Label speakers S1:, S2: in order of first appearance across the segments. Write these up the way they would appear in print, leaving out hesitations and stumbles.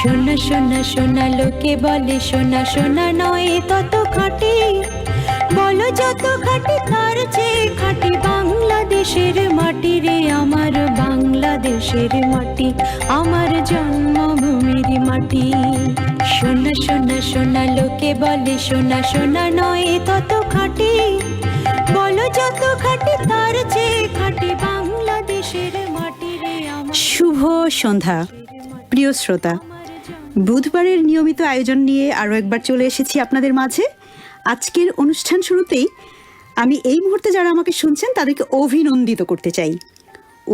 S1: সোনা সোনা সোনা লোকে বলে সোনা সোনা নয় তত খাঁটি, বলো যত খাঁটি তার চেয়ে খাঁটি বাংলাদেশের মাটি রে আমার, বাংলাদেশের মাটি আমার জন্মভূমির মাটি। সোনা সোনা সোনা লোকে বলে সোনা সোনা নয় তত খাঁটি, বলো যত খাঁটি তার চেয়ে খাঁটি বাংলাদেশের মাটি রে আমার।
S2: শুভ সন্ধ্যা প্রিয় শ্রোতা, বুধবারের নিয়মিত আয়োজন নিয়ে আরও একবার চলে এসেছি আপনাদের মাঝে। আজকের অনুষ্ঠান শুরুতেই আমি এই মুহূর্তে যারা আমাকে শুনছেন তাদেরকে অভিনন্দিত করতে চাই,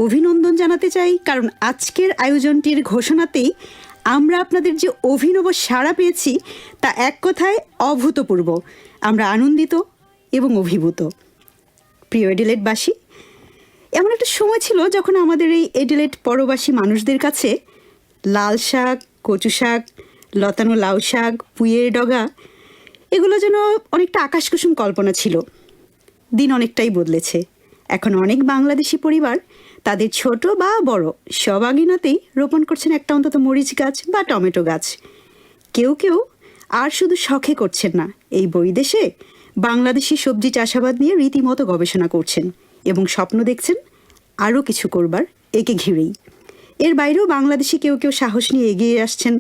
S2: অভিনন্দন জানাতে চাই, কারণ আজকের আয়োজনটির ঘোষণাতেই আমরা আপনাদের যে অভিনব সাড়া পেয়েছি তা এক কথায় অভূতপূর্ব। আমরা আনন্দিত এবং অভিভূত। প্রিয় এডিলেটবাসী, এমন একটা সময় ছিল যখন আমাদের এই এডিলেট পরবাসী মানুষদের কাছে লাল শাক, কচু শাক, লতানো লাউ শাক, পুঁইয়ের ডগা এগুলো যেন অনেকটা আকাশকুসুম কল্পনা ছিল। দিন অনেকটাই বদলেছে। এখন অনেক বাংলাদেশি পরিবার তাদের ছোট বা বড় সব আঙিনাতেই রোপণ করছেন একটা অন্তত মরিচ গাছ বা টমেটো গাছ। কেউ কেউ আর শুধু শখে করছেন না, এই বৈদেশে বাংলাদেশি সবজি চাষাবাদ নিয়ে রীতিমতো গবেষণা করছেন এবং স্বপ্ন দেখছেন আরও কিছু করবার একে ঘিরেই। এর বাইরেও বাংলাদেশি কেউ কেউ সাহস নিয়ে এগিয়ে আসছেন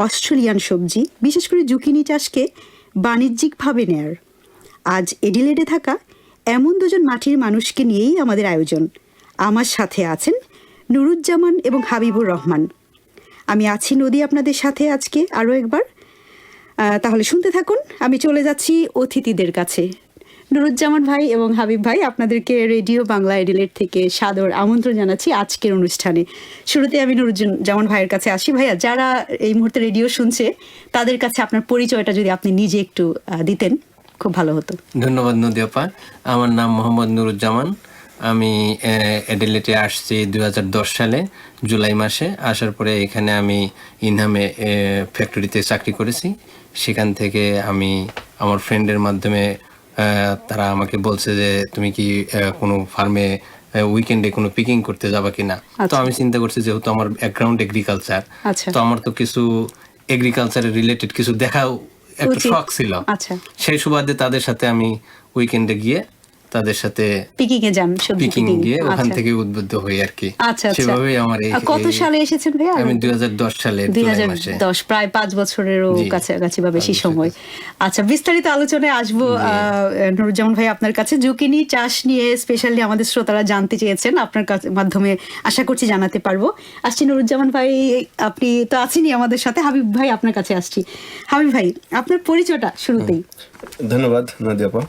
S2: অস্ট্রেলিয়ান সবজি, বিশেষ করে জুকিনি চাষকে বাণিজ্যিকভাবে নেয়ার। আজ এডিলেডে থাকা এমন দুজন মাটির মানুষকে নিয়েই আমাদের আয়োজন। আমার সাথে আছেন নুরুজ্জামান এবং হাবিবুর রহমান। আমি আছি নদী আপনাদের সাথে আজকে আরও একবার। তাহলে শুনতে থাকুন, আমি চলে যাচ্ছি অতিথিদের কাছে। নুরুজ্জামান ভাই এবং হাবিব ভাই, আপনাদেরকে রেডিও বাংলা এডিলেড থেকে সাদর আমন্ত্রণ জানাচ্ছি আজকের অনুষ্ঠানে। শুরুতে আমি নুরুজ্জামান ভাইয়ের কাছে আসি। ভাইয়া, যারা এই মুহূর্তে রেডিও শুনছে তাদের কাছে আপনার পরিচয়টা যদি আপনি নিজে একটু দিতেন খুব ভালো হতো।
S3: ধন্যবাদ নদী আপা। আমার নাম মোহাম্মদ নুরুজ্জামান। আমি এডিলেটে আসছি 2010 সালে জুলাই মাসে। আসার পরে এখানে আমি ইনহামে ফ্যাক্টরিতে চাকরি করেছি। সেখান থেকে আমি আমার ফ্রেন্ডের মাধ্যমে তারা আমাকে বলছে যে তুমি কি কোনো ফার্মে উইকেন্ডে কোনো পিকিং করতে যাবা কিনা। তো আমি চিন্তা করছি যেহেতু আমার ব্যাকগ্রাউন্ড এগ্রিকালচার, তো আমার তো কিছু এগ্রিকালচারের রিলেটেড কিছু দেখাও একটা শখ ছিল। সেই সুবাদে তাদের সাথে আমি উইকেন্ডে গিয়ে তাদের সাথে পিকিং গিয়ে ওখান থেকে উদ্বুদ্ধ হই আর কি। সেভাবেই আমার
S2: কত সালে এসেছেন ভাইয়া?
S3: আমি 2010 সালে,
S2: 2010, প্রায় 5 বছরেরও কাছাকাছি বা বেশি সময়। আচ্ছা, বিস্তারিত আলোচনায় আসবো নুরুজ্জামান ভাই আপনার কাছে। জুকিনি চাষ নিয়ে স্পেশালি আমাদের শ্রোতারা জানতে চেয়েছেন, আপনার মাধ্যমে আশা করছি জানাতে পারবো। আসছি নুরুজ্জামান ভাই, আপনি তো আছেনই আমাদের সাথে। হাবিব ভাই, আপনার কাছে আসছি। হাবিব ভাই, আপনার পরিচয়টা শুরুতেই।
S4: ধন্যবাদ নদী আপা।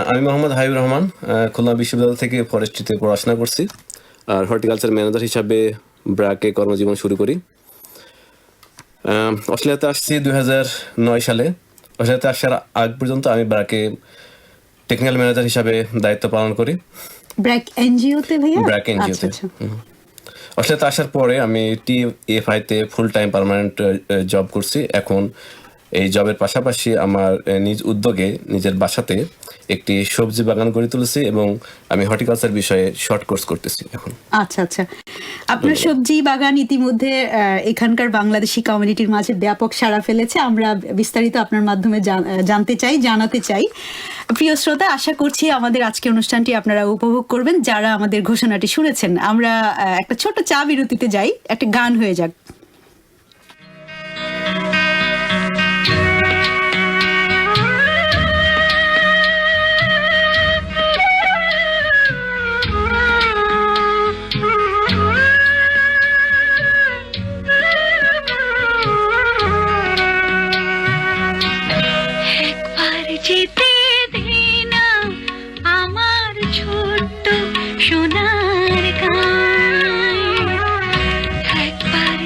S4: আমি মোহাম্মদ হাবিবুর রহমান, খুলনা বিশ্ববিদ্যালয় থেকে ফরেস্ট্রিতে পড়াশোনা করছি আর হর্টিকালচার ম্যানেজার হিসাবে ব্র্যাকে কর্মজীবন শুরু করি। অস্ট্রেলিয়াতে আসছি 2009 সালে। অস্ট্রেলিয়াতে আসার আগ পর্যন্ত আমি ব্র্যাকে টেকনিক্যাল ম্যানেজার হিসাবে দায়িত্ব পালন করি।
S2: ব্র্যাক এনজিওতে ভাইয়া?
S4: ব্র্যাক এনজিওতে। অস্ট্রেলিয়াতে আসার পরে আমি টিএফআইতে ফুল টাইম পার্মানেন্ট জব করছি। এখন এই জবের পাশাপাশি আমার নিজ উদ্যোগে নিজের বাসাতে একটি সবজি বাগান গড়ে তুলেছি এবং আমি হর্টিকালচার বিষয়ে শর্ট কোর্স করতেছি এখন।
S2: আচ্ছা আচ্ছা, আপনার সবজি বাগান ইতিমধ্যে এখানকার বাংলাদেশি কমিউনিটির মাঝে ব্যাপক সাড়া ফেলেছে। আমরা বিস্তারিত আপনার মাধ্যমে জানতে চাই, জানাতে চাই। প্রিয় শ্রোতা, আশা করছি আমাদের আজকের অনুষ্ঠানটি আপনারা উপভোগ করবেন যারা আমাদের ঘোষণাটি শুনেছেন। আমরা একটা ছোট চা বিরতিতে যাই, একটা গান হয়ে যাক।
S1: যেতে দিনা আমার ছোট্ট সোনার গান, একবার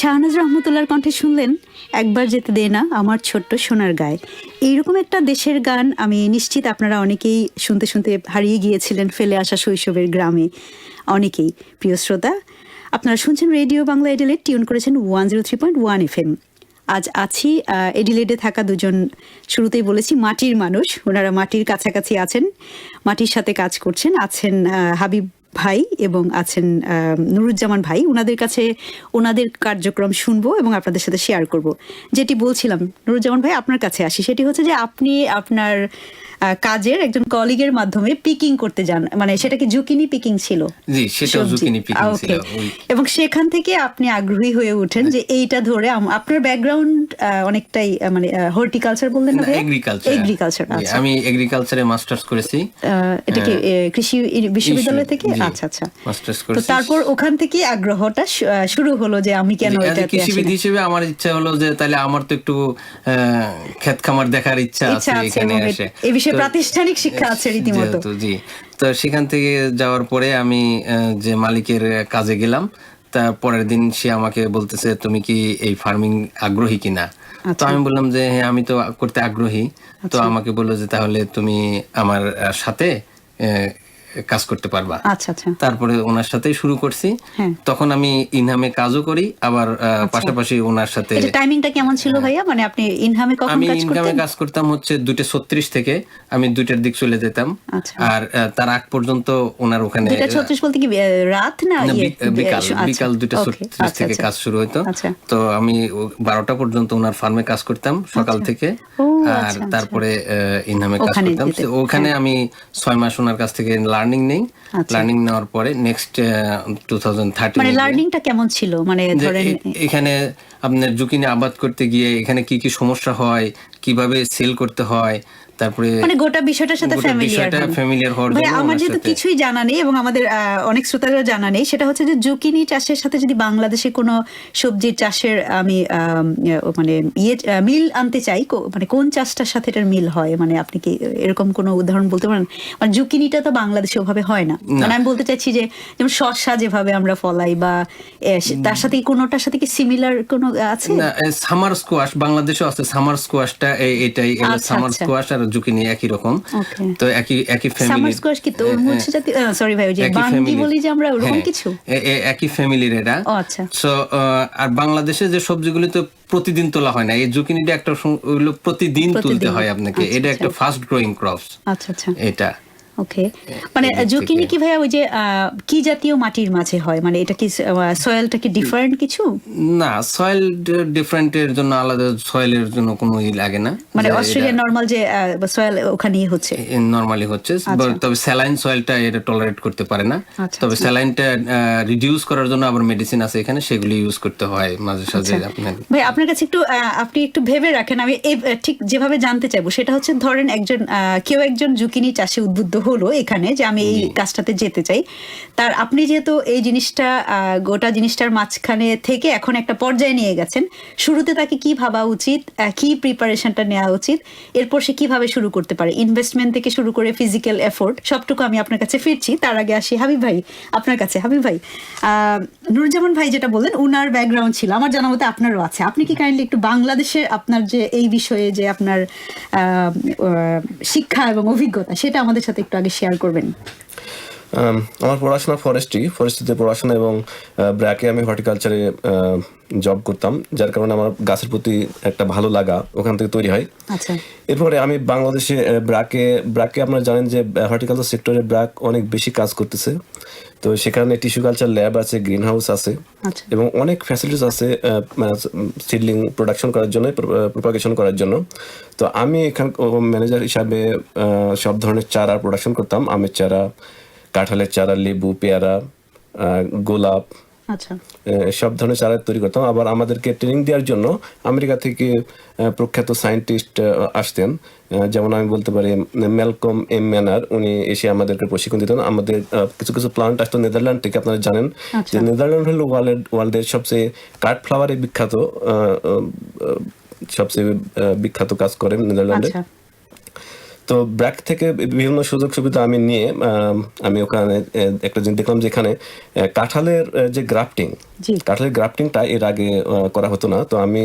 S2: শাহনাজ রহমতুল্লাহর কণ্ঠে শুনলেন একবার যেতে দে না আমার ছোট্ট সোনার গায়ে। এইরকম একটা দেশের গান আমি নিশ্চিত আপনারা অনেকেই শুনতে শুনতে হারিয়ে গিয়েছিলেন ফেলে আসা শৈশবের গ্রামে, অনেকেই। প্রিয় শ্রোতা, আপনারা শুনছেন রেডিও বাংলা এডিলেড, টিউন করেছেন 103.1 FM। আজ আছি এডিলেডে থাকা দুজন, শুরুতেই বলেছি মাটির মানুষ, ওনারা মাটির কাছাকাছি আছেন, মাটির সাথে কাজ করছেন। আছেন হাবিব ভাই এবং আছেন নুরুজ্জামান ভাই। ওনাদের কাছে ওনাদের কার্যক্রম শুনবো এবং আপনাদের সাথে শেয়ার করব। যেটি বলছিলাম, নুরুজ্জামান ভাই আপনার কাছে আসি, সেটি হচ্ছে যে আপনি আপনার কাজের একজন কলিগের মাধ্যমে পিকিং করতে যান, মানে সেটা কি জুকিনি পিকিং ছিল?
S3: জি, সেটাও
S2: সবজি।
S3: জুকিনি পিকিং
S2: ওকে।
S3: ছিল।
S2: এবং সেখান থেকে আপনি আগ্রহী হয়ে ওঠেন যে এইটা ধরে আপনার ব্যাকগ্রাউন্ড অনেকটাই মানে হর্টিকালচার বললেন না ভাই? এগ্রিকালচার। আচ্ছা,
S3: আমি এগ্রিকালচারে মাস্টার্স করেছি।
S2: এটা কি কৃষি বিশ্ববিদ্যালয় থেকে? আচ্ছা আচ্ছা,
S3: মাস্টার্স
S2: তো
S3: করেছি।
S2: তারপর ওখান থেকে আগ্রহটা শুরু হলো যে আমি কেন
S3: As a
S2: এটাতে
S3: কৃষিবিদ হিসেবে আমার ইচ্ছা হলো যে তাহলে আমার তো একটু ক্ষেত খামার দেখার ইচ্ছা আছে এখানে এসে।
S2: এই বিষয়ে প্রাতিষ্ঠানিক শিক্ষা আছে রীতিমতো।
S3: জি, তো সেখান থেকে যাওয়ার পরে আমি যে মালিকের কাজে গেলাম, তার পরের দিন সে আমাকে বলতেছে তুমি কি এই ফার্মিং আগ্রহী কিনা? তো আমি বললাম যে হ্যাঁ, আমি তো করতে আগ্রহী। তো আমাকে বললো যে তাহলে তুমি আমার সাথে কাজ করতে পারবা।
S2: আচ্ছা আচ্ছা,
S3: তারপরে ওনার সাথেই শুরু করছি।
S2: হ্যাঁ।
S3: তখন আমি ইনহামে কাজও করি, আবার পাশাপাশি ওনার সাথে।
S2: এটা টাইমিংটা কেমন ছিল ভাইয়া? মানে আপনি ইনহামে কখন
S3: আমি
S2: কাজ
S3: ইনকামে
S2: করতেন?
S3: কাজ করতাম হচ্ছে 2:36 থেকে, আমি 2টার দিক চলে যেতাম।
S2: আচ্ছা।
S3: আর তার আগ পর্যন্ত ওনার ওখানে
S2: 2:36 বলতে কি রাত না
S3: না, বিকাল
S2: আচ্ছা,
S3: 2:36
S2: আচ্ছা,
S3: থেকে
S2: আচ্ছা।
S3: কাজ শুরু হতো।
S2: আচ্ছা।
S3: তো আমি 12টা পর্যন্ত ওনার ফার্মে কাজ করতাম সকাল থেকে।
S2: ও,
S3: আর
S2: আচ্ছা, আচ্ছা।
S3: তারপরে ইনহামে কাজ
S2: ওখানে
S3: করতাম।
S2: যেতেন,
S3: ওখানে আমি 6 মাস ওনার কাছ থেকে লার্নিং নেই।
S2: আচ্ছা।
S3: লার্নিং নেওয়ার পরে নেক্সট 2013
S2: মানে লার্নিংটা কেমন ছিল? মানে
S3: যে
S2: ধরেন
S3: এখানে আপনার জুকিনি আবাদ করতে গিয়ে এখানে কি কি সমস্যা হয়, কিভাবে সেল করতে হয়, তারপরে
S2: মানে গোটা বিষয়টার সাথে
S3: গোটা বিষয়টা ফ্যামিলিয়ার হওয়ার
S2: ভাই,
S3: জন্য
S2: আমার
S3: ওনার
S2: যেহেতু
S3: সাথে।
S2: কিছুই জানা নেই এবং আমাদের অনেক শ্রোতারা জানা নেই, সেটা হচ্ছে যে জুকিনি চাষের সাথে যদি বাংলাদেশে কোনো সবজির চাষের আমি মানে মিল আনতে চাই, মানে কোন চাষটার সাথে এটার মিল হয়? মানে আপনি কি এরকম কোনো উদাহরণ বলতে পারেন? মানে জুকিনিটা তো বাংলাদেশে ওভাবে হয় না। মানে আমি বলতে চাইছি যে যেমন শসা যেভাবে আমরা ফলাই বা তার সাথে কোনোটার সাথে কি সিমিলার কোনো আছে?
S3: না, সামার স্কোয়াশ বাংলাদেশেও আছে। সামার স্কোয়াশটা এটাই, সামার
S2: আচ্ছা।
S3: স্কোয়াশ আর জুকিনি একই রকম।
S2: Okay.
S3: তো একই
S2: সামার
S3: ফ্যামিলি।
S2: স্কোয়াশ কি তরমুজ জাতীয়? সরি ভাই, ওই যে বাঙ্গি বলি যে আমরা, ওরকম কিছু?
S3: একই ফ্যামিলির এরা।
S2: ও আচ্ছা।
S3: সো আর বাংলাদেশে যে সবজিগুলি তো প্রতিদিন তোলা হয় না, এই জুকিনিটা একটা ওগুলো প্রতিদিন তুলতে হয় আপনাকে।
S2: আচ্ছা,
S3: এটা একটা
S2: আচ্ছা।
S3: ফাস্ট গ্রোয়িং ক্রপস
S2: আচ্ছা আচ্ছা,
S3: এটা।
S2: ওকে। মানে জুকিনি কি ভাইয়া ওই যে কি জাতীয় মাটির মাঝে হয়? মানে এটা কি সয়েলটা কি ডিফারেন্ট কিছু?
S3: না, সয়েল ডিফারেন্টের জন্য আলাদা সয়েলের জন্য কোনো লাগে না।
S2: মানে অস্ট্রেলিয়ান নরমাল যে সয়েল ওখানেই হচ্ছে
S3: নরমালি হচ্ছে, তবে স্যালাইন সয়েলটা এটা টলারেট করতে পারে না।
S2: আচ্ছা,
S3: তবে স্যালাইনটা রিডিউস করার জন্য আবার মেডিসিন আছে এখানে, সেগুলি ইউজ করতে হয় মাঝে সাঝে আপনার।
S2: ভাই আপনার কাছে একটু আপনি একটু ভেবে রাখেন, আমি ঠিক যেভাবে জানতে চাইবো সেটা হচ্ছে ধরেন কেউ একজন জুকিনি চাষে উদ্বুদ্ধ হলো এখানে যে আমি এই কাজটাতে যেতে চাই, তার আপনি যেহেতু এই জিনিসটা গোটা জিনিসটার মাঝখানে থেকে এখন একটা পর্যায়ে নিয়ে গেছেন, শুরুতে তাকে কি ভাবা উচিত, কি প্রিপারেশনটা নেওয়া উচিত, এরপর সে কিভাবে শুরু করতে পারে, ইনভেস্টমেন্ট থেকে শুরু করে ফিজিক্যাল এফোর্ট সবটুকু আমি আপনার কাছে ফিরছি। তার আগে আসি হাবিব ভাই আপনার কাছে। হাবিব ভাই, নুরুজ্জামান ভাই যেটা বললেন উনার ব্যাকগ্রাউন্ড ছিল, আমার জানা মতে আপনারও আছে। আপনি কি কাইন্ডলি একটু বাংলাদেশের আপনার যে এই বিষয়ে যে আপনার শিক্ষা এবং অভিজ্ঞতা সেটা আমাদের সাথে একটু আগে শেয়ার করবেন?
S4: আমার পড়াশোনা ফরেস্ট্রিতে পড়াশোনা এবং ব্র্যাকে আমি হর্টিকালচারে জব করতাম, যার কারণে আমার গাছের প্রতি একটা ভালো লাগা ওখান থেকে তৈরি হয়।
S2: আচ্ছা।
S4: এরপরে আমি বাংলাদেশে ব্র্যাকে আপনারা জানেন যে হর্টিকালচার সেক্টরে ব্র্যাক অনেক বেশি কাজ করতেছে। তো সেখানে টিস্যু কালচার ল্যাব আছে, গ্রিন হাউস আছে এবং অনেক ফ্যাসিলিটিস আছে সিডলিং প্রোডাকশন করার জন্য, প্রোপাগেশন করার জন্য। তো আমি এখান ম্যানেজার হিসাবে সব ধরনের চারা প্রোডাকশন করতাম, আমের চারা, কাঁঠালের চারা, লেবু, পেয়ারা, গোলাপ,
S2: আচ্ছা,
S4: সব ধরনের চারা তৈরি করতাম। আবার আমাদেরকে ট্রেনিং দেওয়ার জন্য আমেরিকা থেকে প্রখ্যাত সায়েন্টিস্ট আসতেন, যেমন আমি বলতে পারি ম্যালকম এম ম্যানার, উনি এসে আমাদেরকে প্রশিক্ষণ দিতেন। আমাদের কিছু কিছু প্লান্ট আসতো নেদারল্যান্ড থেকে। আপনারা জানেন যে নেদারল্যান্ড হলো ওয়ার্ল্ডের সবচেয়ে কাঠ ফ্লাওয়ারে বিখ্যাত, সবচেয়ে বিখ্যাত কাজ করেন নেদারল্যান্ডে। তো ব্র্যাক থেকে বিভিন্ন সুযোগ সুবিধা আমি নিয়ে আমি ওখানে একটা জিনিস দেখলাম যে এখানে কাঁঠালের যে গ্রাফটিং
S2: জি।
S4: কাঁঠালের গ্রাফটিংটা এর আগে করা হতো না, তো আমি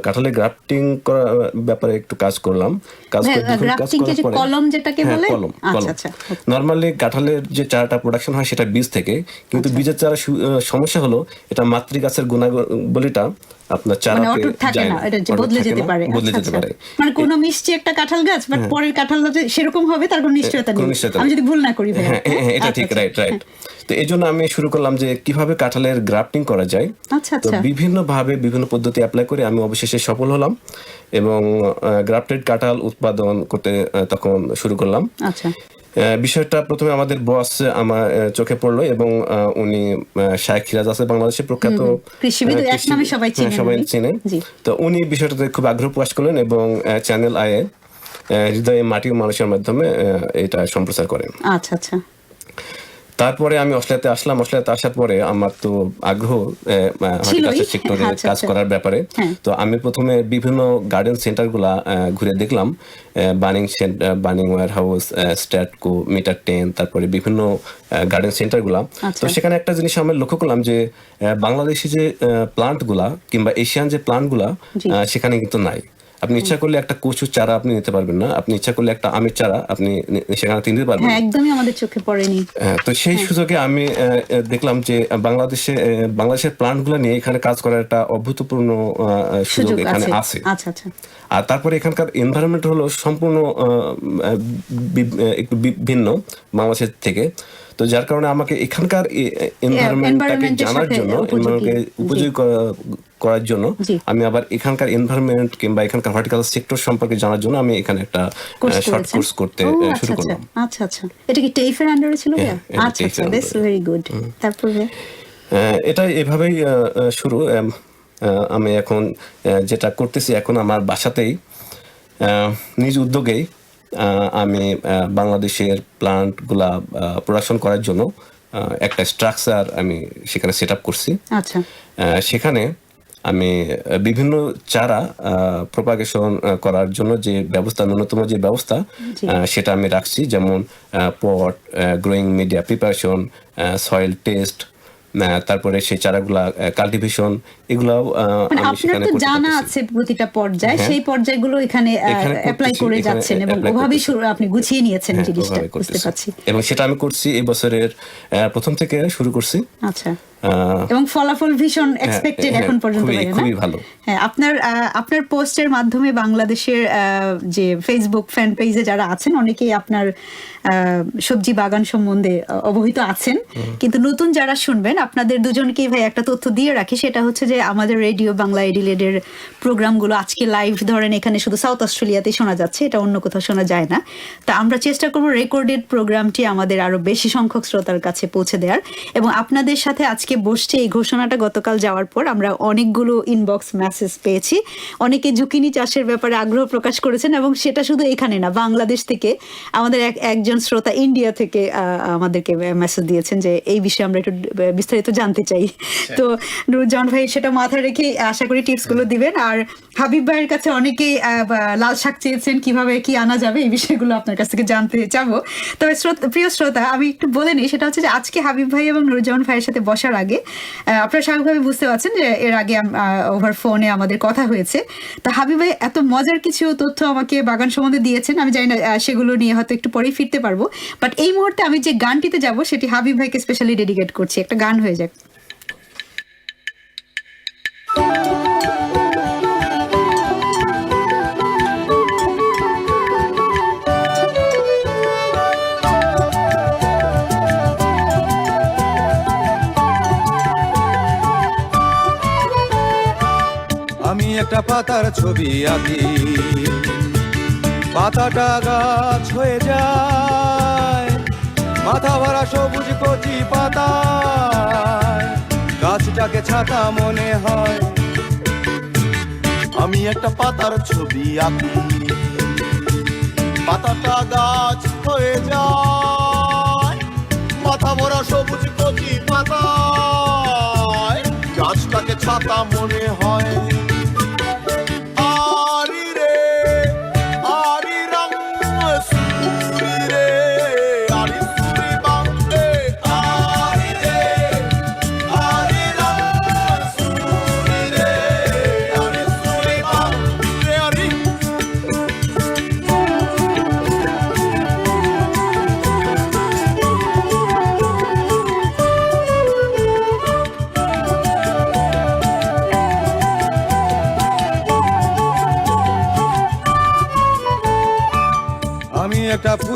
S4: কাঁঠালের গ্রাফটিং করার ব্যাপারে একটু কাজ করলাম।
S2: গ্রাফটিং যে কলম যেটাকে
S4: হ্যাঁ,
S2: বলে,
S4: কলম।
S2: আচ্ছা আচ্ছা,
S4: নরমালি কাঁঠালের যে চারাটা প্রোডাকশন হয় সেটা বীজ থেকে, কিন্তু বীজের চারা সমস্যা হলো এটা মাতৃগাছের গুণাবলীটা আপনার চারাতে
S2: অটুট থাকে
S4: যায়
S2: না,
S4: না,
S2: এটা
S4: অটুট
S2: বদলে
S4: থাকে
S2: যেতে
S4: না,
S2: পারে।
S4: বদলে
S2: আচ্ছা,
S4: যেতে
S2: আচ্ছা।
S4: পারে।
S2: মানে কোনো মিষ্টি একটা কাঁঠাল গাছ, বাট পরের কাঁঠাল গাছ সেরকম হবে তার কোনো নিশ্চয়তা নেই,
S4: কোনো নিশ্চয়তা
S2: আমি
S4: নেই।
S2: যদি ভুল না করি।
S4: হ্যাঁ, এটা ঠিক, রাইট। তো এই জন্য আমি শুরু করলাম যে কিভাবে কাঁঠালের গ্রাফটিং করা যায়।
S2: আচ্ছা,
S4: তো
S2: আচ্ছা।
S4: বিভিন্ন পদ্ধতি অ্যাপ্লাই করে আমি অবশেষে সফল হলাম এবং গ্রাফটেড কাঁঠাল উৎপাদন করতে তখন শুরু করলাম।
S2: আচ্ছা।
S4: বিষয়টা প্রথমে আমাদের বস আমার চোখে পড়লো এবং উনি শায়েখ হিরাজ আছে বাংলাদেশের প্রখ্যাত
S2: কৃষিবিদ, এক নামে সবাই চেনেন।
S4: তো উনি বিষয়টাতে খুব আগ্রহ প্রকাশ করলেন এবং চ্যানেল আয়ে হৃদয়ে মাটি ও মানুষের মাধ্যমে এটা সম্প্রচার করেন।
S2: আচ্ছা আচ্ছা।
S4: তারপরে আমি অস্ট্রেলিয়াতে আসলাম। অস্ট্রেলিয়াতে আসার পরে আমার তো আগ্রহ হর্টিকালচার সেক্টরে কাজ করার ব্যাপারে। তো আমি প্রথমে বিভিন্ন গার্ডেন সেন্টারগুলা ঘুরে দেখলাম, বার্নিং ওয়্যার হাউস, স্ট্যাটকো, মিটার 10, তারপরে বিভিন্ন গার্ডেন সেন্টারগুলা। তো সেখানে একটা জিনিস আমি লক্ষ্য করলাম যে বাংলাদেশি যে প্লান্টগুলা কিংবা এশিয়ান যে প্লান্টগুলা সেখানে কিন্তু নাই। আপনি ইচ্ছা করলে একটা কচুর চারা আপনি নিতে পারবেন না, আপনি ইচ্ছা করলে একটা আমের চারা আপনি সেখানে নিতে পারবেন না।
S2: একদমই আমাদের চোখে পড়েনি।
S4: তো সেই সুযোগে আমি দেখলাম যে বাংলাদেশের প্লান্টগুলো নিয়ে এখানে কাজ করার একটা অভূতপূর্ণ সুযোগ এখানে আছে।
S2: আচ্ছা আচ্ছা।
S4: আর তারপরে এখানকার এনভায়রনমেন্ট হলো সম্পূর্ণ একটু ভিন্ন বাংলাদেশের থেকে। তো যার কারণে আমাকে এখানকার এনভায়রনমেন্টটাকে জানার জন্য, উপযোগী করার জন্য আমি আবার এখানকার এনভায়রনমেন্ট কিংবা এখানকার হর্টিকালচার সেক্টর সম্পর্কে জানার জন্য আমি এখানে একটা শর্ট কোর্স করতে শুরু করলাম।
S2: আচ্ছা আচ্ছা। এটা কি টেইফের আন্ডারে ছিল? আচ্ছা আচ্ছা, দ্যাটস ভেরি গুড। তারপরে
S4: এটা এভাবেই শুরু। আমি এখন যেটা করতেছি, এখন আমার বাসাতেই নিজ উদ্যোগেই আমি বাংলাদেশের প্লান্টগুলা প্রোডাকশন করার জন্য একটা স্ট্রাকচার আমি সেখানে সেট আপ করছি।
S2: আচ্ছা।
S4: সেখানে আমি বিভিন্ন চারা প্রপাগেশন করার জন্য যে ব্যবস্থা, ন্যূনতম যে ব্যবস্থা সেটা আমি রাখছি, যেমন pot, growing media preparation, soil test, তারপরে সেই চারাগুলা কাল্টিভেশন, এগুলাও আমি সেখানে করতে
S2: জানা আছে প্রতিটা পর্যায়ে, সেই পর্যায়গুলো এখানে অ্যাপ্লাই করে যাচ্ছেন এবং ওভাবেই আপনি গুছিয়ে নিয়েছেন জিনিসটা, বুঝতে পারছি।
S4: এবং সেটা আমি করছি এই বছরের প্রথম থেকে শুরু করছি।
S2: আচ্ছা। এবং ফলাফল ভীষণ এক্সপেক্টেড এখন পর্যন্ত।
S4: খুবই ভালো।
S2: হ্যাঁ, আপনার পোস্টের মাধ্যমে বাংলাদেশের যে ফেসবুক ফ্যান পেজে যারা আছেন অনেকেই আপনার সবজি বাগান সম্বন্ধে অবহিত আছেন, কিন্তু নতুন যারা শুনবেন আপনাদের দুজনকেই ভাই একটা তথ্য দিয়ে রাখি, সেটা হচ্ছে যে আমাদের রেডিও বাংলা এডিলেডের প্রোগ্রামগুলো আজকে লাইভ ধরেন এখানে শুধু সাউথ অস্ট্রেলিয়াতেই শোনা যাচ্ছে, এটা অন্য কোথাও শোনা যায় না। তা আমরা চেষ্টা করবো রেকর্ডেড প্রোগ্রামটি আমাদের আরো বেশি সংখ্যক শ্রোতার কাছে পৌঁছে দেওয়ার। এবং আপনাদের সাথে আজকে বসছে এই ঘোষণাটা গতকাল যাওয়ার পর আমরা অনেকগুলো ইনবক্স মেসেজ পেয়েছি, অনেকে জুকিনি চাষের ব্যাপারে আগ্রহ প্রকাশ করেছেন, এবং সেটা শুধু এখানে না, বাংলাদেশ থেকে আমাদের একজন শ্রোতা ইন্ডিয়া থেকে আমাদেরকে মেসেজ দিয়েছেন যে এই বিষয়ে আমরা একটু বিস্তারিত জানতে চাই। তো নুরুজ্জামান ভাই সেটা মাথায় রেখে আশা করি টিপসগুলো দিবেন। আর হাবিব ভাইয়ের কাছে অনেকেই লাল শাক চেয়েছেন, কিভাবে কি আনা যাবে এই বিষয়গুলো আপনার কাছ থেকে জানতে চাবো। তবে প্রিয় শ্রোতা, আমি একটু বলে নিই, সেটা হচ্ছে যে আজকে হাবিব ভাই এবং নুরুজ্জামান ভাইয়ের সাথে বসার আগে আপনারা স্বাভাবিকভাবে বুঝতে পারছেন যে এর আগে ওভার ফোনে আমাদের কথা হয়েছে। তো হাবিব ভাই এত মজার কিছু তথ্য আমাকে বাগান সম্বন্ধে দিয়েছেন, আমি জানি না সেগুলো নিয়ে হয়তো একটু পরেই ফিরতে পারবো, বাট এই মুহূর্তে আমি যে গানটিতে যাব সেটি হাবিব ভাইকে স্পেশালি ডেডিকেট করছি। একটা গান হয়ে যাক।
S5: আমি একটা পাতার ছবি আঁকি, পাতাটা গাছ হয়ে যায়, মাথা ভরা সবুজ কচি পাতায় গাছটাকে ছাতা মনে হয়।
S6: আমি একটা পাতার ছবি আঁকি, পাতাটা গাছ হয়ে যায়, মাথা ভরা সবুজ কচি পাতায় গাছটাকে ছাতা মনে হয়।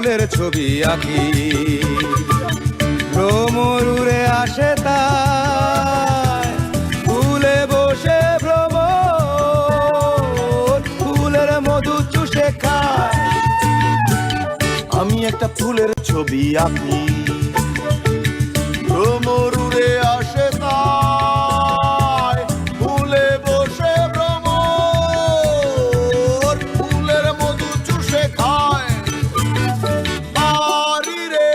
S5: ফুলের ছবি আঁকি ভ্রমর উড়ে আসে তাই ফুলে বসে ভ্রমর ফুলের মধু চুষে খায়
S6: আমি একটা ফুলের ছবি আঁকি ভ্রমর উড়ে আসে তাই ফুলে বসে ভ্রমর ফুলের মধু চুষে খায় আরি রে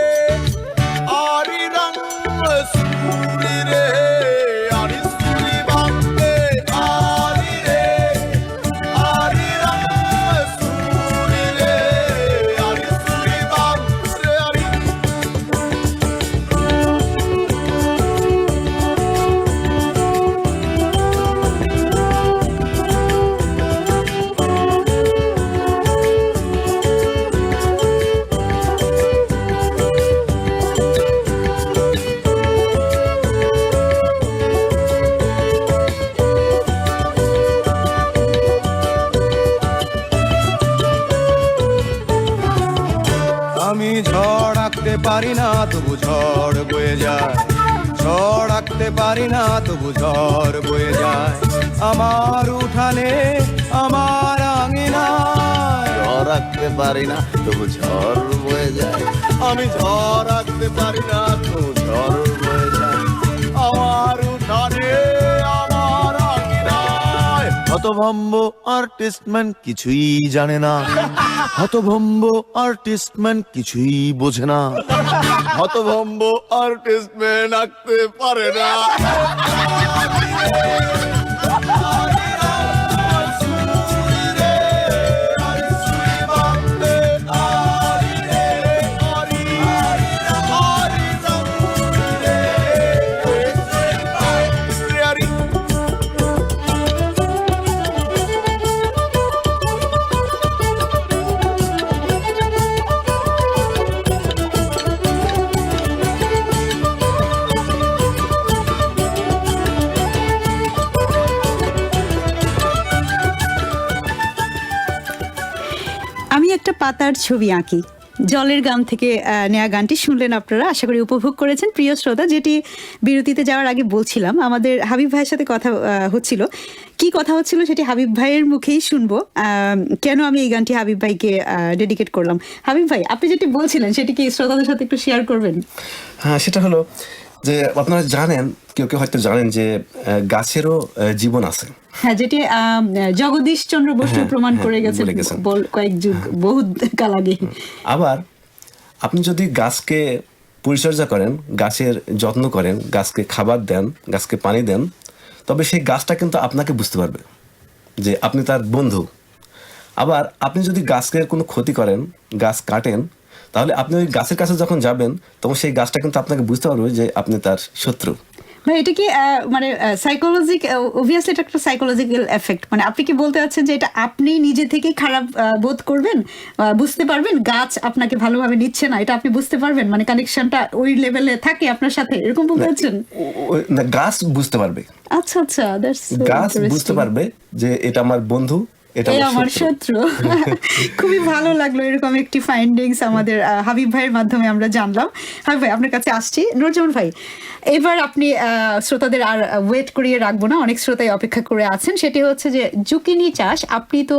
S6: আরি রং সুরি রে আরি সুরি বাংলে আরি রে আরি রং সুরি রে আরি সুরি বাংলে আরি
S5: আমি ঝড় আঁকতে পারি না তবু ঝড় বয়ে যায় ঝড় আঁকতে পারি না তবু ঝড় বয়ে যায় আমার উঠানে আমার আঙিনায়
S6: ঝড় রাখতে পারি না তবু ঝড় বয়ে যায় আমি ঝড় রাখতে পারি না তবু ঝড় বয়ে যায় আমার উঠানে আমার আঙিনায় হতভম্ব আর্টিস্টম্যান কিছুই জানে না হতভম্ব আর্টিস্টম্যান কিছুই বোঝে না হতভম্ব আর্টিস্টম্যান আঁকতে পারে না
S2: আমি একটা পাতার ছবি আঁকি জলের গান থেকে নেয়া গানটি শুনলেন আপনারা, আশা করি উপভোগ করেছেন প্রিয় শ্রোতা। যেটি বিরতিতে যাওয়ার আগে বলছিলাম, আমাদের হাবিব ভাইয়ের সাথে কথা হচ্ছিল, কি কথা হচ্ছিল সেটি হাবিব ভাইয়ের মুখেই শুনবো। কেন আমি এই গানটি হাবিব ভাইকে ডেডিকেট করলাম। হাবিব ভাই, আপনি যেটি বলছিলেন সেটি কি শ্রোতাদের সাথে একটু শেয়ার করবেন?
S4: হ্যাঁ, সেটা হলো যে আপনারা জানেন, কেউ কেউ হয়তো জানেন যে গাছেরও জীবন আছে।
S2: হ্যাঁ, যেটি জগদীশ চন্দ্র বসু প্রমাণ করে গেছেন কয়েক যুগ, বহু কাল আগে।
S4: আবার আপনি যদি গাছকে পরিচর্যা করেন, গাছের যত্ন করেন, গাছকে খাবার দেন, গাছকে পানি দেন, তবে সেই গাছটা কিন্তু আপনাকে বুঝতে পারবে যে আপনি তার বন্ধু। আবার আপনি যদি গাছকে কোনো ক্ষতি করেন, গাছ কাটেন, তাহলে আপনি ওই গাছের কাছে যখন যাবেন তখন সেই গাছটা কিন্তু আপনাকে বুঝতে পারবে যে আপনি তার শত্রু।
S2: মানে এটা কি মানে অবভিয়াসলি এটা একটা সাইকোলজিক্যাল এফেক্ট। মানে আপনি কি বলতে চাচ্ছেন যে এটা আপনি নিজে থেকেই খারাপ বোধ করবেন, বুঝতে পারবেন গাছ আপনাকে ভালোভাবে নিচ্ছে না, এটা আপনি বুঝতে পারবেন, মানে কানেকশনটা ওই লেভেলে থাকে আপনার সাথে, এরকম বলতে চাচ্ছেন?
S4: না, গাছ বুঝতে পারবে।
S2: আচ্ছা আচ্ছা,
S4: গাছ বুঝতে পারবে যে এটা আমার বন্ধু, এটা
S2: আমার শত্রু। খুবই ভালো লাগলো এরকম একটি ফাইন্ডিংস আমাদের হাবিব ভাইয়ের মাধ্যমে আমরা জানলাম। হাবিব ভাই, আপনার কাছে আসছি। নুরুজ্জামান ভাই, এবার আপনি শ্রোতাদের আর ওয়েট করিয়ে রাখবো না, অনেক শ্রোতাই অপেক্ষা করে আছেন। সেটি হচ্ছে যে জুকিনি চাষ আপনি তো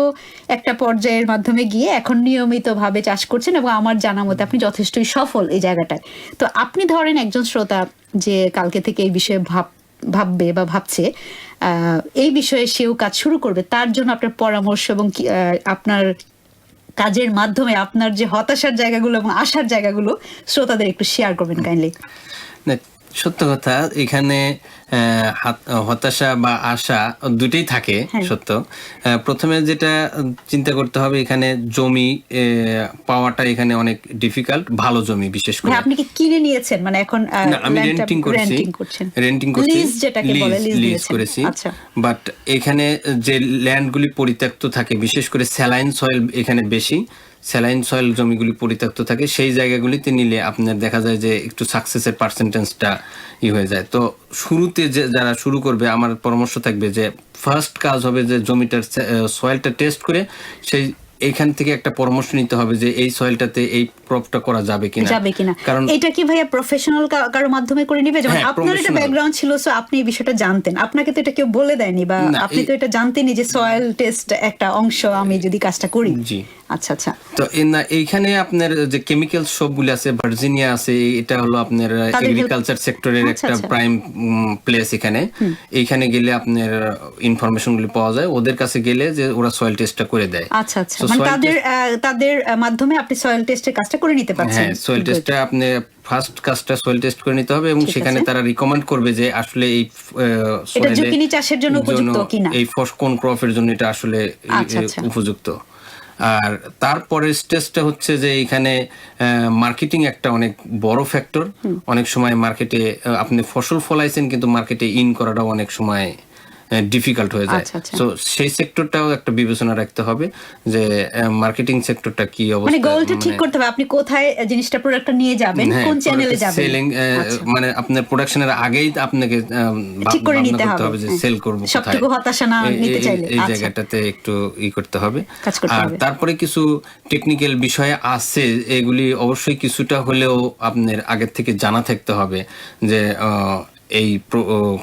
S2: একটা পর্যায়ের মাধ্যমে গিয়ে এখন নিয়মিতভাবে চাষ করছেন এবং আমার জানা মতে আপনি যথেষ্টই সফল এই জায়গাটায়। তো আপনি ধরেন একজন শ্রোতা যে কালকে থেকে এই বিষয়ে ভাববে বা ভাবছে, এই বিষয়ে সেও কাজ শুরু করবে, তার জন্য আপনার পরামর্শ এবং আপনার কাজের মাধ্যমে আপনার যে হতাশার জায়গাগুলো এবং আশার জায়গাগুলো শ্রোতাদের একটু শেয়ার করবেন কাইন্ডলি।
S3: সত্য কথা, এখানে হতাশা বা আশা দুটেই থাকে। সত্য, প্রথমে যেটা চিন্তা করতে হবে, এখানে জমি পাওয়াটা এখানে অনেক ডিফিকাল্ট, ভালো জমি বিশেষ করে।
S2: আপনি কি কিনে নিয়েছেন? মানে এখন
S3: আমি রেন্টিং করছি, লিজ করেছি। বাট এখানে যে ল্যান্ডগুলি পরিত্যক্ত থাকে, বিশেষ করে স্যালাইন সয়েল এখানে বেশি, স্যালাইন সয়েল জমিগুলি পরিত্যক্ত থাকে, সেই জায়গাগুলিতে নিলে আপনার দেখা যায় যে একটু সাকসেসের পার্সেন্টেজটা হয়ে যায়। তো শুরুতে যে যারা শুরু করবে, আমার পরামর্শ থাকবে যে ফার্স্ট কাজ হবে যে জমিটার সয়েলটা টেস্ট করে সেই এখান থেকে একটা পরামর্শ নিতে হবে যে এই সয়েলটাতে এই ক্রপটা করা যাবে কিনা।
S2: কারণ এটা কি ভাইয়া প্রফেশনাল কারোর মাধ্যমে করে নিবে? যেমন
S3: হ্যাঁ,
S2: আপনার একটা ব্যাকগ্রাউন্ড ছিল, সো আপনি এই বিষয়টা জানতেন, আপনাকে তো এটা কেউ বলে দেয়নি, বা
S3: না,
S2: আপনি তো এটা জানতেনই যে সয়েল টেস্ট একটা অংশ আমি যদি কাজটা করি।
S3: জি।
S2: আচ্ছা আচ্ছা।
S3: তো এইখানে আপনার যে কেমিক্যাল সবগুলো আছে, ভার্জিনিয়া আছে, এটা হলো আপনার এগ্রিকালচার সেক্টরের একটা প্রাইম প্লেস। এইখানে গেলে আপনার ইনফরমেশন গুলি পাওয়া যায়, ওদের কাছে গেলে যে ওরা সয়েল টেস্টটা করে দেয়।
S2: আচ্ছা আচ্ছা, মানে তাদের মাধ্যমে আপনি সয়েল টেস্টের কাজটা করে নিতে পারছেন।
S3: হ্যাঁ, সয়েল টেস্টটা আপনি ফার্স্ট কাজটা সয়েল টেস্ট করে নিতে হবে, এবং সেখানে তারা রিকমেন্ড করবে যে আসলে এই
S2: এটা জুকিনি চাষের জন্য উপযুক্ত কিনা,
S3: এই কোন ক্রপের জন্য এটা আসলে উপযুক্ত। আর তারপরে স্টেজটা হচ্ছে যে এখানে মার্কেটিং একটা অনেক বড় ফ্যাক্টর। অনেক সময় মার্কেটে আপনি ফসল ফলাইছেন, কিন্তু মার্কেটে ইন করাটা অনেক সময় ডিফিকাল্ট হয়ে যায়। তো সেই সেক্টরটাও একটা বিবেচনা রাখতে হবে যে মার্কেটিং সেক্টরটা কি অবস্থা,
S2: মানে গোলটা ঠিক করতে হবে, আপনি কোথায় জিনিসটা প্রোডাক্টটা নিয়ে যাবেন, কোন চ্যানেলে যাবেন,
S3: সেলিং মানে আপনার প্রোডাকশনের আগেই আপনাকে
S2: ঠিক করে নিতে হবে
S3: যে সেল করব কোথায়,
S2: সবটুকু হতাশা না নিতে চাইলে
S3: এই জায়গাটাতে একটু করতে হবে। আর তারপরে কিছু টেকনিক্যাল বিষয় আছে, এগুলি অবশ্যই কিছুটা হলেও আপনার আগের থেকে জানা থাকতে হবে যে এই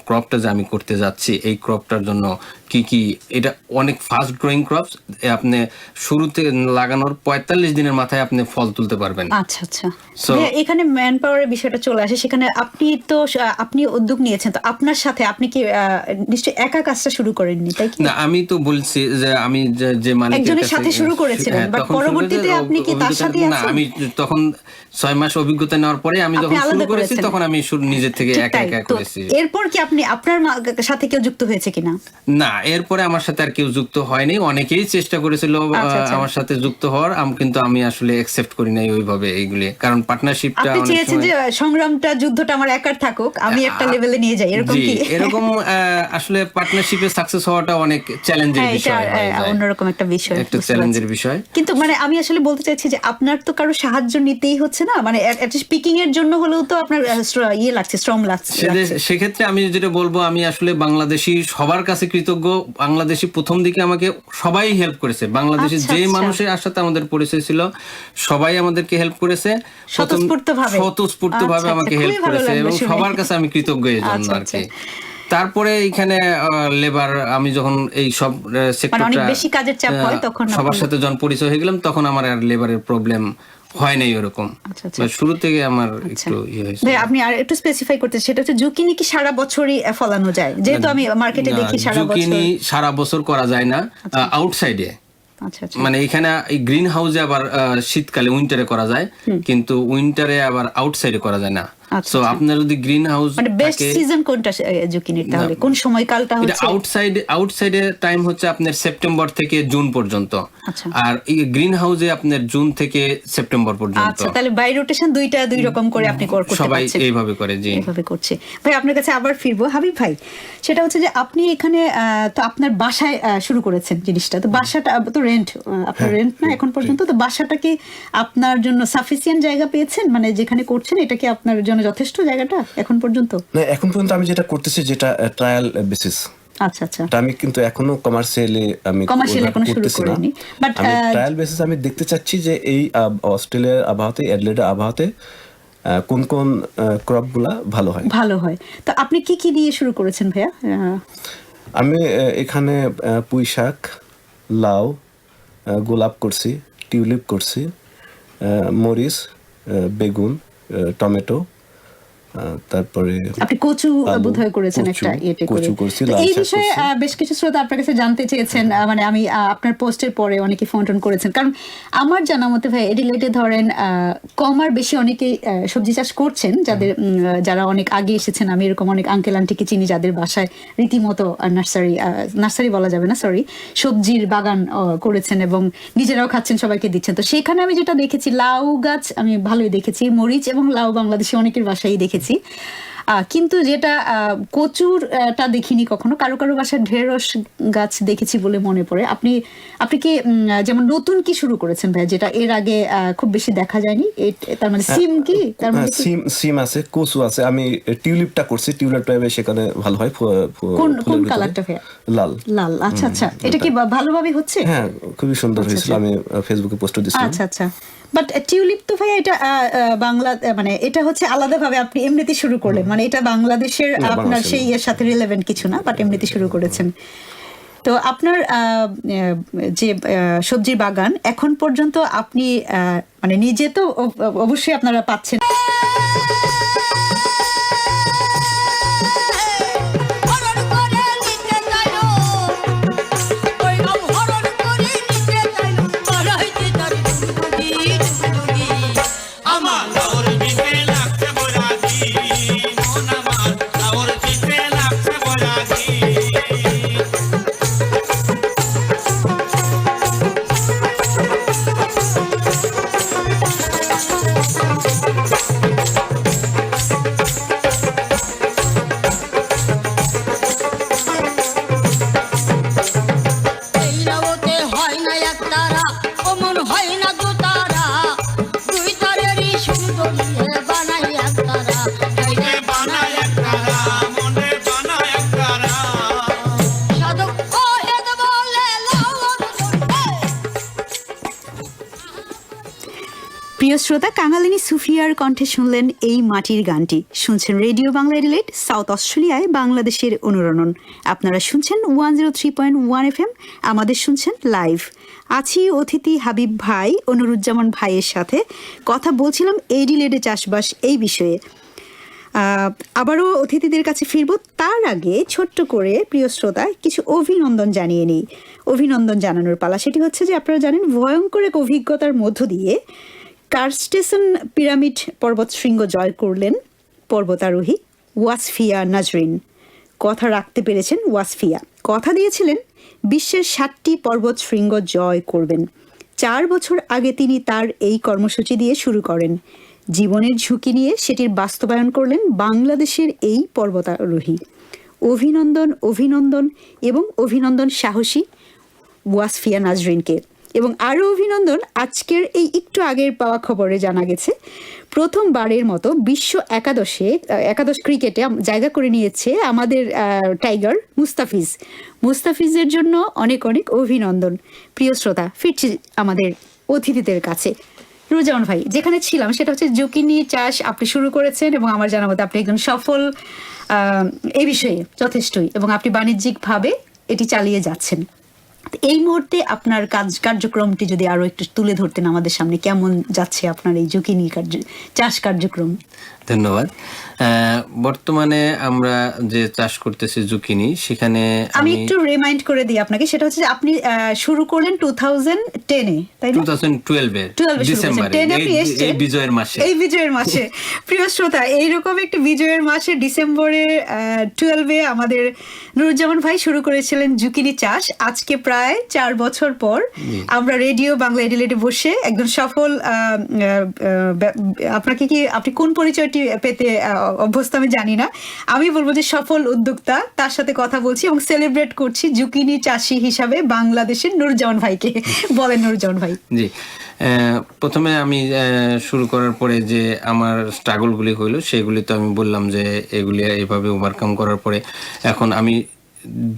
S3: ক্রপটা যে আমি করতে যাচ্ছি, এই ক্রপটার জন্য কি কি, এটা অনেক ফাস্ট গ্রোয়িং ক্রপস, আপনি শুরুতে লাগানোর 45 দিনের মাথায় আপনি ফল তুলতে পারবেন।
S2: আচ্ছা আচ্ছা। এখানে ম্যান পাওয়ারের বিষয়টা চলে আসে, সেখানে আপনি উদ্যোগ নিয়েছেন, তো আপনার সাথে আপনি কি নিশ্চয়ই একা কাজটা শুরু করেননি, তাই কি?
S3: না, আমি তো বলছি যে আমি যে
S2: একজনের সাথে শুরু করেছিলেন, বাট পরবর্তীতে আপনি কি তার সাথে আছেন?
S3: না, আমি তখন 6 মাস অভিজ্ঞতা নেওয়ার পরে আমি যখন শুরু করেছি, তখন আমি নিজের থেকে একা একা করেছি।
S2: এরপর কি আপনার সাথে কেউ যুক্ত হয়েছে কিনা?
S3: না, এরপরে আমার সাথে আর কেউ যুক্ত হয়নি। অনেকেই চেষ্টা করেছিল আমার সাথে যুক্ত হওয়ার, কিন্তু আমি আসলে অ্যাকসেপ্ট করি নাই ওইভাবে এইগুলি, কারণ পার্টনারশিপটা
S2: আপনি চেয়েছেন যে সংগ্রামটা, যুদ্ধটা আমার একার থাকুক, আমি একটা লেভেলে নিয়ে যাই, এরকম কি?
S3: এরকম আসলে পার্টনারশিপে সাকসেস হওয়াটা অনেক চ্যালেঞ্জের বিষয়,
S2: অন্যরকম একটা বিষয়,
S3: একটা চ্যালেঞ্জের বিষয়।
S2: কিন্তু মানে আমি আসলে বলতে চাইছি যে আপনার তো কারো সাহায্য নিতেই হচ্ছে না, মানে স্পিকিং এর জন্য হলেও তো আপনার লাগছে, শ্রম লাগছে।
S3: সেক্ষেত্রে আমি যেটা বলবো, আমি আসলে বাংলাদেশি সবার কাছে কৃতজ্ঞ। বাংলাদেশি প্রথম দিকে আমাকে সবাই হেল্প করেছে, বাংলাদেশে যে মানুষের সাথে আমাদের পরিচয় ছিল সবাই আমাদেরকে হেল্প করেছে, স্বতঃস্ফূর্তভাবে আমাকে হেল্প করেছে, এবং সবার কাছে আমি কৃতজ্ঞ এই জন্য আর কি। তারপরে এখানে লেবার, আমি যখন এই সব সেক্টরটা
S2: বেশি কাজের চাপ হয়, তখন
S3: সবার সাথে যখন পরিচয় হয়ে গেলাম, তখন আমার আর লেবারের প্রবলেম হয় নাই ওরকম। শুরু থেকে আমার একটু
S2: আপনি আর একটু স্পেসিফাই করতে, সেটা হচ্ছে জুকিনি কি সারা বছরই ফলানো যায়? যেহেতু আমি মার্কেটে দেখি
S3: জুকিনি সারা বছর করা যায় না, আউটসাইডে। মানে এখানে গ্রিন হাউসে আবার শীতকালে উইন্টারে করা যায়, কিন্তু উইন্টারে আবার আউটসাইডে করা যায় না। সো আপনার যদি গ্রিন হাউস,
S2: মানে বেস্ট সিজন কোনটা জুকিনির, তাহলে কোন সময়কালটা হচ্ছে?
S3: আউটসাইডে টাইম হচ্ছে আপনার সেপ্টেম্বর থেকে জুন পর্যন্ত, আর এই গ্রিন হাউসে আপনার জুন থেকে সেপ্টেম্বর পর্যন্ত।
S2: আচ্ছা, তাহলে বাই রোটেশন দুই রকম করে আপনি করতে পারছেন,
S3: সবাই এইভাবে করে। জি,
S2: এইভাবে করছে। ভাই আপনার কাছে আবার ফিরবো, হাবিব ভাই, সেটা হচ্ছে যে আপনি এখানে তো আপনার বাসায় শুরু করেছেন জিনিসটা, তো বাসাটা তো রেন্ট, আপনার রেন্ট না এখন পর্যন্ত, তো বাসাটা কি আপনার জন্য সাফিসিয়েন্ট জায়গা পেয়েছেন? মানে যেখানে করছেন এটা কি আপনার জন্য যথেষ্ট জায়গাটা এখন পর্যন্ত?
S4: না, এখন পর্যন্ত আমি যেটা করতেছি, যেটা ট্রায়াল বেসিস।
S2: আচ্ছা আচ্ছা।
S4: আমি কিন্তু এখনো কমার্শিয়ালি
S2: এখনো শুরু করিনি, বাট
S4: ট্রায়াল বেসিস আমি দেখতে চাচ্ছি যে এই অস্ট্রেলিয়ার আবহাওয়াতে, অ্যাডিলেডের আবহাওয়াতে কোন কোন ক্রপগুলা ভালো হয়।
S2: তো আপনি কি কি দিয়ে শুরু করেছেন ভাইয়া?
S4: আমি এখানে পুঁই শাক, লাউ, গোলাপ করছি, টিউলিপ করছি, মরিচ, বেগুন, টমেটো, তারপরে
S2: আপনি কচু বোধহয় করেছেন একটা ইয়েতে করে। এই বিষয়ে বেশ কিছু শ্রোতা আপনার কাছে জানতে চেয়েছেন, মানে আমি আপনার পোস্টের পরে অনেকে ফোন টোন করেছেন, কারণ আমার জানা মতে ভাই এডিলেডে ধরেন কম আর বেশি অনেকেই সবজি চাষ করছেন, যারা অনেক আগে এসেছেন। আমি এরকম অনেক আঙ্কেল আন্টিকে চিনি যাদের বাসায় রীতিমতো নার্সারি বলা যাবে না, সরি, সবজির বাগান করেছেন এবং নিজেরাও খাচ্ছেন, সবাইকে দিচ্ছেন। তো সেখানে আমি যেটা দেখেছি, লাউ গাছ আমি ভালোই দেখেছি, মরিচ এবং লাউ বাংলাদেশে অনেকের বাসায় দেখেছি। কিন্তু যেটা কচুরটা দেখিনি কখনো, কারো কারো বাসায় ঢেঁড়স গাছ দেখেছি বলে মনে পড়ে। আপনি কি যেমন নতুন কি শুরু করেছেন ভাই, যেটা এর আগে খুব বেশি দেখা যায়নি? তার মানে সিম কি, তার মানে কি?
S4: সিম আছে, কচু আছে। আমি টিউলিপটা করছি, টিউলিপটা সেখানে ভালো হয়।
S2: কোন কালারটা ভাইয়া?
S4: লাল।
S2: লাল, আচ্ছা আচ্ছা। এটা কি ভালোভাবে হচ্ছে?
S4: হ্যাঁ, খুবই সুন্দর হয়েছিল। আমি ফেসবুকে পোস্ট দিয়েছিলাম।
S2: আচ্ছা আচ্ছা। বাট টিউলিপ তো ভাইয়া এটা বাংলা, মানে এটা হচ্ছে আলাদাভাবে আপনি এমনিতে শুরু করলেন, মানে এটা বাংলাদেশের আপনার সেই এর সাথে রিলেভেন্ট কিছু না, বাট এমনিতে শুরু করেছেন। তো আপনার যে সবজির বাগান এখন পর্যন্ত আপনি মানে নিজে তো অবশ্যই আপনারা পাচ্ছেন। প্রিয় শ্রোতা, কাঙালিনী সুফিয়ার কণ্ঠে শুনলেন এই মাটির গানটি। শুনছেন রেডিও বাংলা এডিলেড, সাউথ অস্ট্রেলিয়ায় বাংলাদেশের অনুরণন। আপনারা শুনছেন 103.1 FM, আমাদের শুনছেন লাইভ। আছি অতিথি হাবিব ভাই, নুরুজ্জামান ভাইয়ের সাথে কথা বলছিলাম এডিলেডে চাষবাস এই বিষয়ে। আবারও অতিথিদের কাছে ফিরব, তার আগে ছোট্ট করে প্রিয় শ্রোতা কিছু অভিনন্দন জানিয়ে নিই। অভিনন্দন জানানোর পালা। সেটি হচ্ছে যে আপনারা জানেন, ভয়ঙ্কর এক অভিজ্ঞতার মধ্য দিয়ে কার্স্টেসন পিরামিড পর্বত শৃঙ্গ জয় করলেন পর্বতারোহী ওয়াসফিয়া নাজরিন। কথা রাখতে পেরেছেন ওয়াসফিয়া। কথা দিয়েছিলেন বিশ্বের 7টি পর্বত শৃঙ্গ জয় করবেন। 4 বছর আগে তিনি তার এই কর্মসূচি দিয়ে শুরু করেন। জীবনের ঝুঁকি নিয়ে সেটির বাস্তবায়ন করলেন বাংলাদেশের এই পর্বতারোহী। অভিনন্দন, অভিনন্দন এবং অভিনন্দন সাহসী ওয়াসফিয়া নাজরিনকে। এবং আরও অভিনন্দন, আজকের এই একটু আগের পাওয়া খবরে জানা গেছে প্রথমবারের মতো বিশ্ব একাদশ ক্রিকেটে জায়গা করে নিয়েছে আমাদের টাইগার মুস্তাফিজের জন্য অনেক অনেক অভিনন্দন। প্রিয় শ্রোতা, ফিরছি আমাদের অতিথিদের কাছে। নুরুজ্জামান ভাই, যেখানে ছিলাম সেটা হচ্ছে জুকিনি চাষ আপনি শুরু করেছেন এবং আমার জানা মতে আপনি একজন সফল এই বিষয়ে যথেষ্টই, এবং আপনি বাণিজ্যিকভাবে এটি চালিয়ে যাচ্ছেন। এই মুহূর্তে আপনার কার্যক্রমটি যদি আরো একটু তুলে ধরতেন আমাদের সামনে, কেমন যাচ্ছে আপনার এই জুকিনি চাষ কার্যক্রম?
S3: ধন্যবাদ। বর্তমানে আমরা যে চাষ করতেছি জুকিনি, সেখানে
S2: আমি একটু রিমাইন্ড করে দিই আপনাকে, সেটা হচ্ছে যে আপনি শুরু করলেন 2010-এ, তাই না?
S3: 2012 ডিসেম্বরে, এই বিজয়ের মাসে।
S2: প্রিয় শ্রোতা, এইরকম একটি বিজয়ের মাসে ডিসেম্বরে 12-এ আমাদের নুরুজ্জামান ভাই শুরু করেছিলেন জুকিনি চাষ। আজকে প্রায় 4 বছর পর আমরা রেডিও বাংলা এডিলেডে বসে একজন সফল, আপনি কোন পরিচয়টি পেতে অভ্যস্ত আমি জানি না, আমি বলবো যে সফল উদ্যোক্তা, তার সাথে কথা বলছি এবং সেলিব্রেট করছি জুকিনি চাষি হিসাবে বাংলাদেশের নুরুজ্জামান ভাইকে। বলেন নুরুজ্জামান ভাই।
S3: জি, প্রথমে আমি শুরু করার পরে যে আমার স্ট্রাগলগুলি হইলো সেগুলি তো আমি বললাম যে এগুলি এইভাবে ওভারকাম করার পরে এখন আমি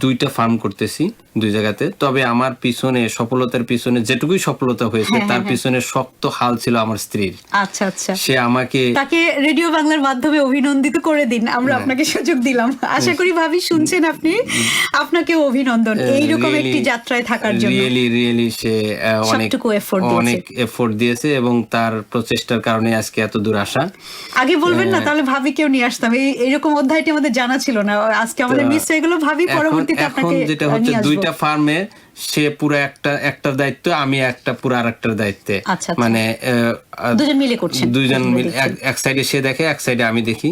S3: 2টা ফার্ম করতেছি 2 জায়গাতে। তবে আমার পিছনে, সফলতার পিছনে যেটুকুই সফলতা হয়েছে তার পিছনে শক্ত হাল ছিল আমার স্ত্রীর।
S2: আচ্ছা আচ্ছা।
S3: সে আমাকে,
S2: তাকে রেডিও বাংলার মাধ্যমে অভিনন্দিত করে দিন, আমরা আপনাকে সুযোগ দিলাম। আশা করি ভাবি শুনছেন আপনি, আপনাকে অভিনন্দন এইরকম একটি যাত্রায় থাকার জন্য।
S3: রিয়েলি সে অনেক এফোর্ট দিয়েছে এবং তার প্রচেষ্টার কারণে আজকে এত দূর আসা।
S2: আগে বলবেন না, তাহলে ভাবিকেও নিয়ে আসতাম। এইরকম অধ্যায়টি আমাদের জানা ছিল না, আজকে আমাদের মিস হয়ে গেল। ভাবি পরবর্তীতে আপনাকে
S3: যেটা হচ্ছে 2টা ফার্মে সে পুরো একটা দায়িত্ব, আমি পুরো আরেকটার দায়িত্বে, মানে
S2: দুজন মিলে করছেন।
S3: দুজন মিলে, এক সাইডে সে দেখে, এক সাইডে আমি দেখি,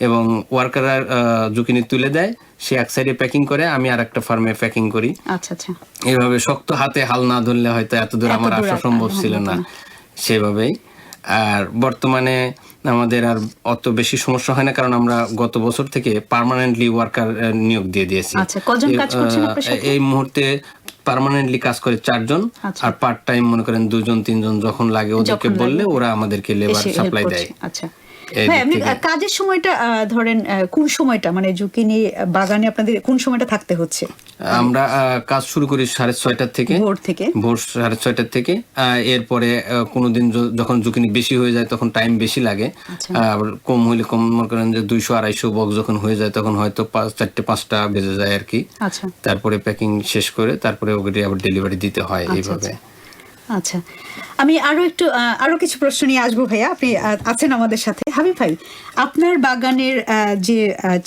S3: এবং ওয়ার্কাররা জুকিনি তুলে দেয়, সে এক সাইডে প্যাকিং করে, আমি আরেকটা ফার্মে প্যাকিং করি।
S2: আচ্ছা আচ্ছা।
S3: এইভাবে শক্ত হাতে হাল না ধরলে হয়তো এত দূর আমার আসা সম্ভব ছিল না, সেভাবেই। আর বর্তমানে আমাদের আর অত বেশি সমস্যা হয় না, কারণ আমরা গত বছর থেকে পার্মানেন্টলি ওয়ার্কার নিয়োগ দিয়ে দিয়েছি।
S2: আচ্ছা, কজন কাজ করছেন আপনার সাথে?
S3: এই মুহূর্তে পার্মানেন্টলি কাজ করে 4 জন,
S2: আচ্ছা।
S3: আর পার্ট টাইম মনে করেন 2 জন 3 জন যখন লাগে ওদেরকে বললে ওরা আমাদেরকে লেবার
S2: এসে help
S3: সাপ্লাই
S2: করছে।
S3: দেয়।
S2: আচ্ছা
S3: এই
S2: ভাই,
S3: দিক
S2: আপনি
S3: থেকে।
S2: কাজের সময়টা ধরেন কোন সময়টা, মানে জুকিনি বাগানে আপনাদের কোন সময়টা থাকতে হচ্ছে?
S3: আমরা কাজ শুরু করি 6:30 থেকে,
S2: ভোর থেকে?
S3: ভোর 6:30 থেকে। এরপরে কোনোদিন যখন জুকিনি বেশি হয়ে যায় তখন টাইম বেশি লাগে,
S2: আচ্ছা।
S3: আবার কম হইলে কম মনে করেন যে 200-250 বক্স যখন হয়ে যায় তখন হয়তো 4-5টা বেজে যায় আর কি।
S2: আচ্ছা
S3: তারপরে প্যাকিং শেষ করে তারপরে ওগুলি আবার ডেলিভারি দিতে হয় এইভাবে।
S2: আচ্ছা, আমি আরো কিছু প্রশ্ন নিয়ে আসবো ভাইয়া, আপনি আছেন আমাদের সাথে। হাবিব ভাই, আপনার বাগানের যে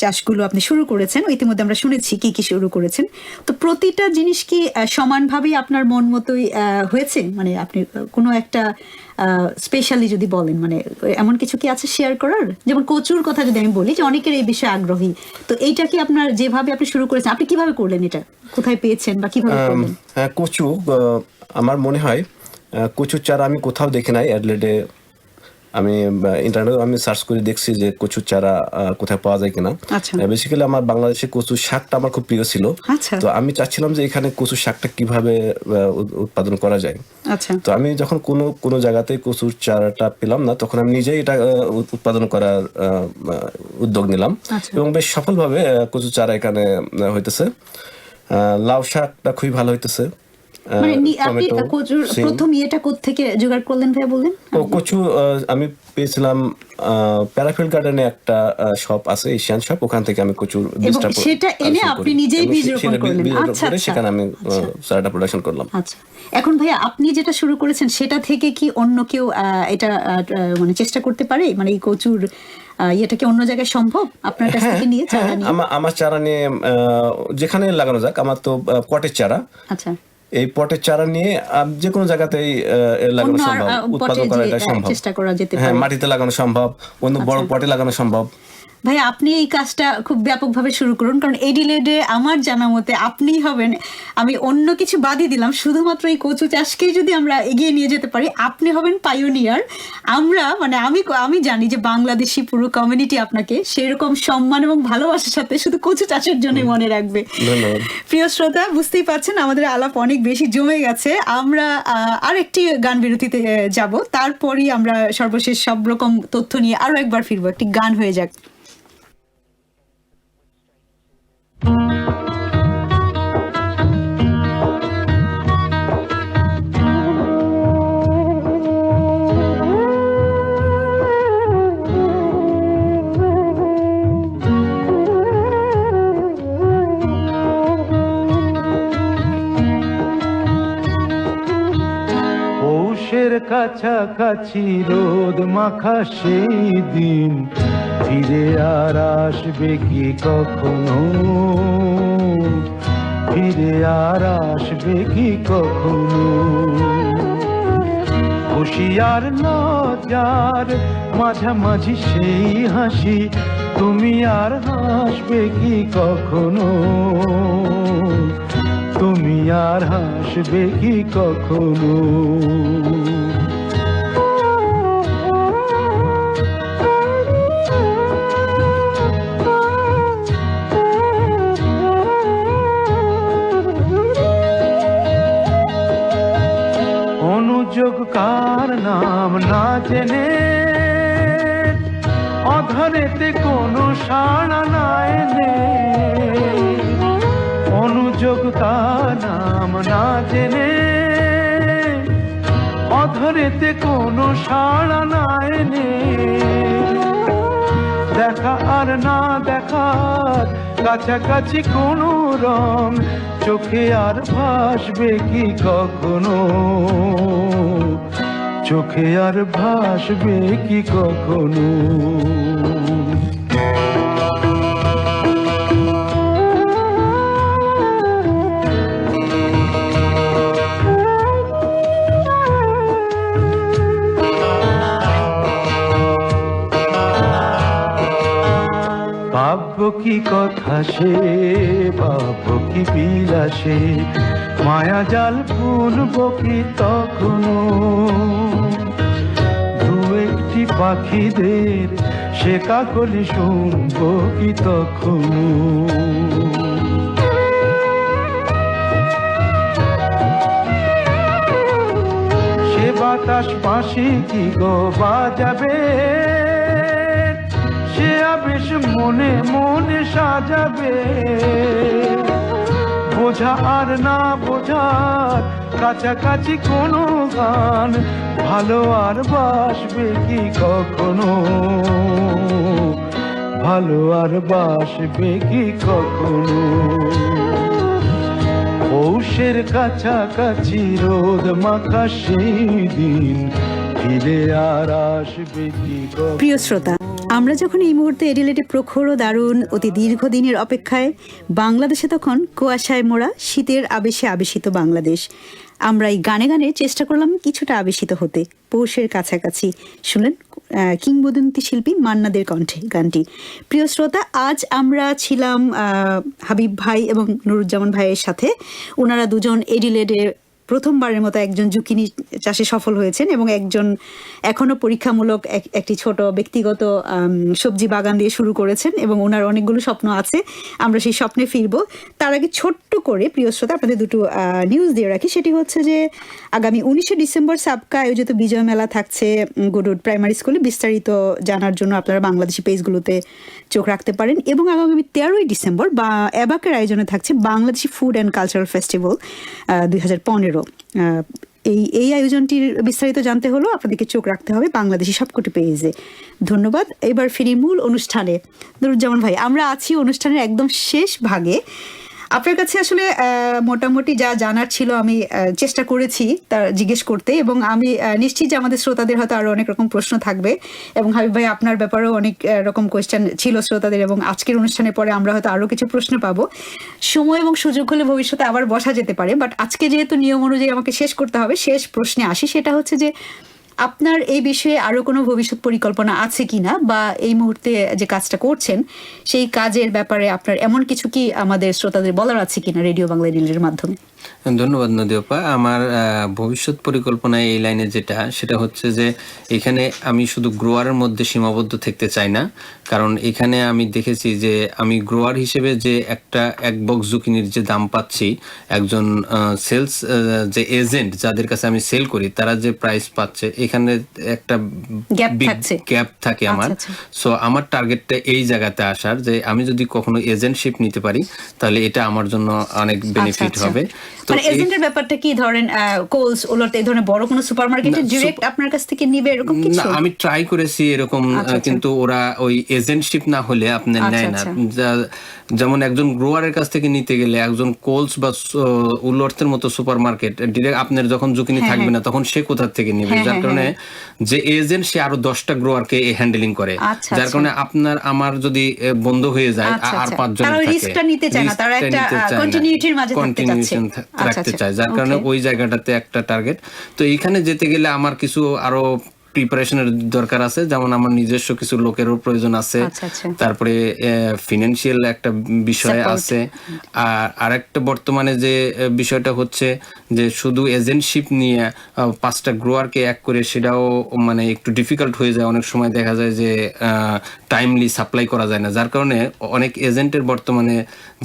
S2: চাষগুলো আপনি শুরু করেছেন, ইতিমধ্যে আমরা শুনেছি কি কি শুরু করেছেন, তো প্রতিটা জিনিস কি সমানভাবেই আপনার মন মতোই হয়েছে? মানে আপনি কোনো একটা স্পেশালি যদি বলেন, মানে এমন কিছু কি আছে শেয়ার করার? যেমন কচুর কথা যদি আমি বলি, যে অনেকের এই বিষয়ে আগ্রহী, তো এইটা কি আপনার যেভাবে আপনি শুরু করেছেন, আপনি কিভাবে করলেন, এটা কোথায় পেয়েছেন বা কিভাবে করলেন?
S4: হ্যাঁ, কচু আমার মনে হয় কচুর চারা আমি কোথাও দেখি নাই অ্যাডলেডে। আমি ইন্টারনেটে আমি সার্চ করে দেখছি যে কচুর চারা কোথায় পাওয়া যায় কিনা।
S2: আচ্ছা।
S4: বেসিক্যালি আমার বাংলাদেশে কচুর শাকটা আমার খুব প্রিয় ছিল।
S2: আচ্ছা।
S4: তো আমি চাচ্ছিলাম যে এখানে কচুর শাকটা কিভাবে উৎপাদন করা যায়।
S2: আচ্ছা
S4: তো আমি যখন কোনো জায়গাতে কচুর চারাটা পেলাম না, তখন আমি নিজেই এটা উৎপাদন করার উদ্যোগ নিলাম।
S2: আচ্ছা।
S4: এবং বেশ সফলভাবে কচুর চারা এখানে হইতেছে। লাউ শাকটা খুবই ভালো হইতেছে।
S2: মানে আপনি কচুর প্রথম ইয়েটা কোত্থেকে জোগাড় করলেন ভাই বললেন?
S4: কচু আমি পেয়েছিলাম প্যারাফিল্ড গার্ডেনে একটা শপ আছে, এশিয়ান শপ, ওখান থেকে আমি কচুর বীজটা
S2: সেটা এনে আপনি নিজেই বীজ রোপণ করলেন? আচ্ছা আচ্ছা,
S4: সেখানে আমি চারাটা প্রোডাকশন করলাম।
S2: আচ্ছা, এখন ভাইয়া আপনি যেটা শুরু করেছেন সেটা থেকে কি অন্য কেউ এটা মানে চেষ্টা করতে পারে? মানে এই কচুর এটা কি অন্য জায়গায় সম্ভব আপনার কাছ থেকে নিয়ে চারা নিয়ে?
S4: আমার চারা নিয়ে যেখানে লাগানো যাক, আমার তো পটের চারা,
S2: আচ্ছা,
S4: এই পটের চারা নিয়ে যে কোনো জায়গাতেই লাগানো
S2: অন্য
S4: সম্ভব, উৎপাদন করা এটা সম্ভব।
S2: চেষ্টা করা যেতে
S4: হ্যাঁ,
S2: পারে।
S4: মাটিতে লাগানো সম্ভব, অন্য বড় পটে লাগানো সম্ভব।
S2: ভাই, আপনি এই কাজটা খুব ব্যাপকভাবে শুরু করুন, কারণ এডিলেডে আমার জানা মতে আপনিই হবেন, আমি অন্য কিছু বাদই দিলাম, শুধুমাত্র এই কচু চাষকেই যদি আমরা এগিয়ে নিয়ে যেতে পারি, আপনি হবেন পাইওনিয়ার। আমরা মানে আমি জানি যে বাংলাদেশি পুরো কমিউনিটি আপনাকে সেরকম সম্মান এবং ভালোবাসার সাথে শুধু কচু চাষের জন্যই মনে রাখবে।
S4: ধন্যবাদ।
S2: প্রিয় শ্রোতা, বুঝতেই পারছেন আমাদের আলাপ অনেক বেশি জমে গেছে। আমরা আরেকটি গান বিরতিতে যাব, তারপরই আমরা সর্বশেষ সব রকম তথ্য নিয়ে আরো একবার ফিরবো। একটি গান হয়ে যাক।
S7: পৌষের কাছাকাছি রোদ মাখা সেই দিন ফিরে আর আসবে কি কখনো? ফিরে আর আসবে কি কখনো? খুশি আর লজ্জার মাঝামাঝি সেই হাসি, তুমি আর হাসবে কি কখনো? তুমি আর হাসবে কি কখনো? অনুযোগ কার নাম না জেনে অধরেতে কোনো সাড়া নাই নে। অনুযোগ কার নাম না জেনে অধরেতে কোনো সাড়া নাই নে। দেখা আর না দেখার কাছাকাছি কোনো রং, চোখে আর ভাসবে কি কখনো? চোখে আর ভাসবে কি কখনো? ভাববো কি কথা সে, ভাববো কি বিলাসে, মায়া জাল বুনবো কি তখনো? দু একটি পাখিদের সে কাকলি শুনবো কি তখন? সে বাতাস পাশে কি গো বাজাবে, সে আবেশ মনে মনে সাজাবে। বোঝা আর না বোঝার কাছাকাছি কোনো গান, ভালো আর বাসবে কি কখনো, ভালো আর বাসবে কি কখনো? পৌষের কাছাকাছি রোদ মাখা সেই দিন ফিরে আর আসবে কি কখনো?
S2: প্রিয় শ্রোতা, আমরা যখন এই মুহূর্তে এডিলেটে প্রখর ও দারুণ অতি দীর্ঘদিনের অপেক্ষায়, বাংলাদেশে তখন কুয়াশায় মোড়া শীতের আবেশে আবেশিত বাংলাদেশ। আমরা এই গানে গানে চেষ্টা করলাম কিছুটা আবেশিত হতে। পৌষের কাছাকাছি শুনলেন কিংবদন্তি শিল্পী মান্নাদের কণ্ঠে গানটি। প্রিয় শ্রোতা, আজ আমরা ছিলাম হাবিব ভাই এবং নুরুজ্জামান ভাইয়ের সাথে। ওনারা দুজন এডিলেডে প্রথমবারের মতো একজন জুকিনি চাষে সফল হয়েছেন এবং একজন এখনো পরীক্ষামূলক একটি ছোট ব্যক্তিগত সবজি বাগান দিয়ে শুরু করেছেন এবং ওনার অনেকগুলো স্বপ্ন আছে। আমরা সেই স্বপ্নে ফিরব। তার আগে ছোট্ট করে প্রিয় শ্রোতা আপনাদের দুটো নিউজ দিয়ে রাখি। সেটি হচ্ছে যে আগামী 19শে ডিসেম্বর সাবকা আয়োজিত বিজয় মেলা থাকছে গুডউড প্রাইমারি স্কুলে। বিস্তারিত জানার জন্য আপনারা বাংলাদেশি পেজগুলোতে চোখ রাখতে পারেন। এবং আগামী 13ই ডিসেম্বর অ্যাবাকের আয়োজনে থাকছে Bangladeshi food and cultural festival 2015। এই আয়োজনটির বিস্তারিত জানতে হলো আপনাদেরকে চোখ রাখতে হবে বাংলাদেশি সবকটি পেজে। ধন্যবাদ। এবার ফিরি মূল অনুষ্ঠানে। নুরুজ্জামান ভাই, আমরা আছি অনুষ্ঠানের একদম শেষ ভাগে। আপনার কাছে আসলে মোটামুটি যা জানার ছিল আমি চেষ্টা করেছি তার জিজ্ঞেস করতে, এবং আমি নিশ্চিত যে আমাদের শ্রোতাদের হয়তো আরো অনেক রকম প্রশ্ন থাকবে। এবং হাবিব ভাই, আপনার ব্যাপারেও অনেক রকম কোয়েশ্চেন ছিল শ্রোতাদের, এবং আজকের অনুষ্ঠানের পরে আমরা হয়তো আরো কিছু প্রশ্ন পাবো। সময় এবং সুযোগ হলে ভবিষ্যতে আবার বসা যেতে পারে, বাট আজকে যেহেতু নিয়ম অনুযায়ী আমাকে শেষ করতে হবে, শেষ প্রশ্নে আসি। সেটা হচ্ছে যে আপনার এই বিষয়ে আরো কোনো ভবিষ্যৎ পরিকল্পনা আছে কিনা, বা এই মুহূর্তে যে কাজটা করছেন সেই কাজের ব্যাপারে আপনার এমন কিছু কি আমাদের শ্রোতাদের বলার আছে কিনা রেডিও বাংলা রিলের মাধ্যমে?
S3: ধন্যবাদ নদীপা। আমার ভবিষ্যৎ পরিকল্পনা এই লাইনে সেটা হচ্ছে যে এখানে আমি শুধু গ্রোয়ারের মধ্যে সীমাবদ্ধ থাকতে চাই না। কারণ এখানে আমি দেখেছি যে আমি গ্রোয়ার হিসেবে যে এক বক্স জুকিনির যে দাম পাচ্ছি, একজন সেলস যে এজেন্ট যাদের কাছে আমি সেল করি তারা যে প্রাইস পাচ্ছে, এখানে একটা গ্যাপ থাকে আমার। সো আমার টার্গেটটা এই জায়গাতে আসার, যে আমি যদি কখনো এজেন্টশিপ নিতে পারি তাহলে এটা আমার জন্য অনেক বেনিফিট হবে।
S2: মানে এজেন্টের ব্যাপারটা কি, ধরেন কোলস ওলট এই ধরনের বড় কোনো সুপারমার্কেটে ডাইরেক্ট আপনার কাছ থেকে নিবে এরকম কিছু?
S3: না, আমি ট্রাই করেছি এরকম, কিন্তু ওরা ওই এজেন্টশিপ না হলে আপনি নেয় না। যেমন একজন গ্রোয়ারের কাছ থেকে নিতে গেলে একজন কোলস বা উলটসের মতো সুপারমার্কেট ডিরেক্ট আপনার যখন ঝুঁকিনি থাকবে না তখন সে কোথা থেকে নিবে, যার কারণে যে এজেন্ট সে আরো 10টা গ্রোয়ারকে হ্যান্ডেলিং করে, যার কারণে আমার যদি বন্ধ হয়ে যায় আর 5 জন থাকে,
S2: রিস্কটা নিতে চায় না, তারা একটা কন্টিনিউটির মাঝে
S3: রাখতে চায়, যার কারণে ওই জায়গাটাতে একটা টার্গেট। তো এইখানে যেতে গেলে আমার কিছু আরো প্রিপারেশনের দরকার আছে, যেমন আমার নিজস্ব কিছু লোকেরও প্রয়োজন আছে, তারপরে ফিনান্সিয়াল একটা বিষয় আছে। আর একটা বর্তমানে যে বিষয়টা হচ্ছে যে শুধু এজেন্টশিপ নিয়ে 5টা গ্রোয়ারকে এক করে সেটাও মানে একটু ডিফিকাল্ট হয়ে যায়। অনেক সময় দেখা যায় যে টাইমলি সাপ্লাই করা যায় না, যার কারণে অনেক এজেন্টের বর্তমানে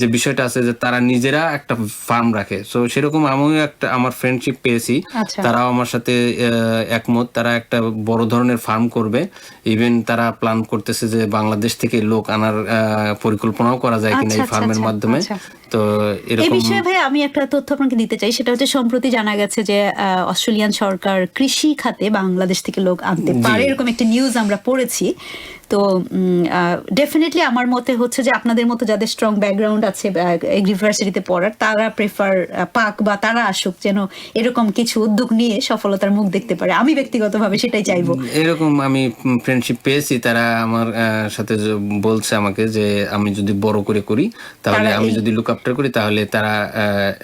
S3: যে বিষয়টা আছে যে তারা নিজেরা একটা ফার্ম রাখে। সো সেরকম আমিও আমার ফ্রেন্ডশিপ পেয়েছি, তারাও আমার সাথে একমত, তারা একটা বড় ধরনের ফার্ম করবে। ইভেন তারা প্ল্যান করতেছে যে বাংলাদেশ থেকে লোক আনার পরিকল্পনাও করা যায় কিনা এই ফার্মের মাধ্যমে। তো
S2: এই বিষয়ে ভাই আমি একটা তথ্য আপনাকে দিতে চাই। সেটা হচ্ছে সম্প্রতি জানা গেছে যে অস্ট্রেলিয়ান সরকার কৃষি খাতে বাংলাদেশ থেকে লোক আনতে পারে, এরকম একটা নিউজ আমরা পড়েছি। তো ডেফিনেটলি আমার মতে হচ্ছে যে আপনাদের মতো যাদের স্ট্রং ব্যাকগ্রাউন্ড আছে ইউনিভার্সিটিতে পড়ার, তারা প্রেফার পাক বা তারা আসুক, যেন এরকম কিছু উদ্যোগ নিয়ে সফলতার মুখ দেখতে পারে। আমি ব্যক্তিগতভাবে সেটাই চাইবো।
S3: এরকম আমি ফ্রেন্ডশিপ পেয়েছি, তারা আমার সাথে বলছে আমাকে যে আমি যদি বড় করে করি তাহলে, আমি যদি লুক আফটার করি তাহলে তারা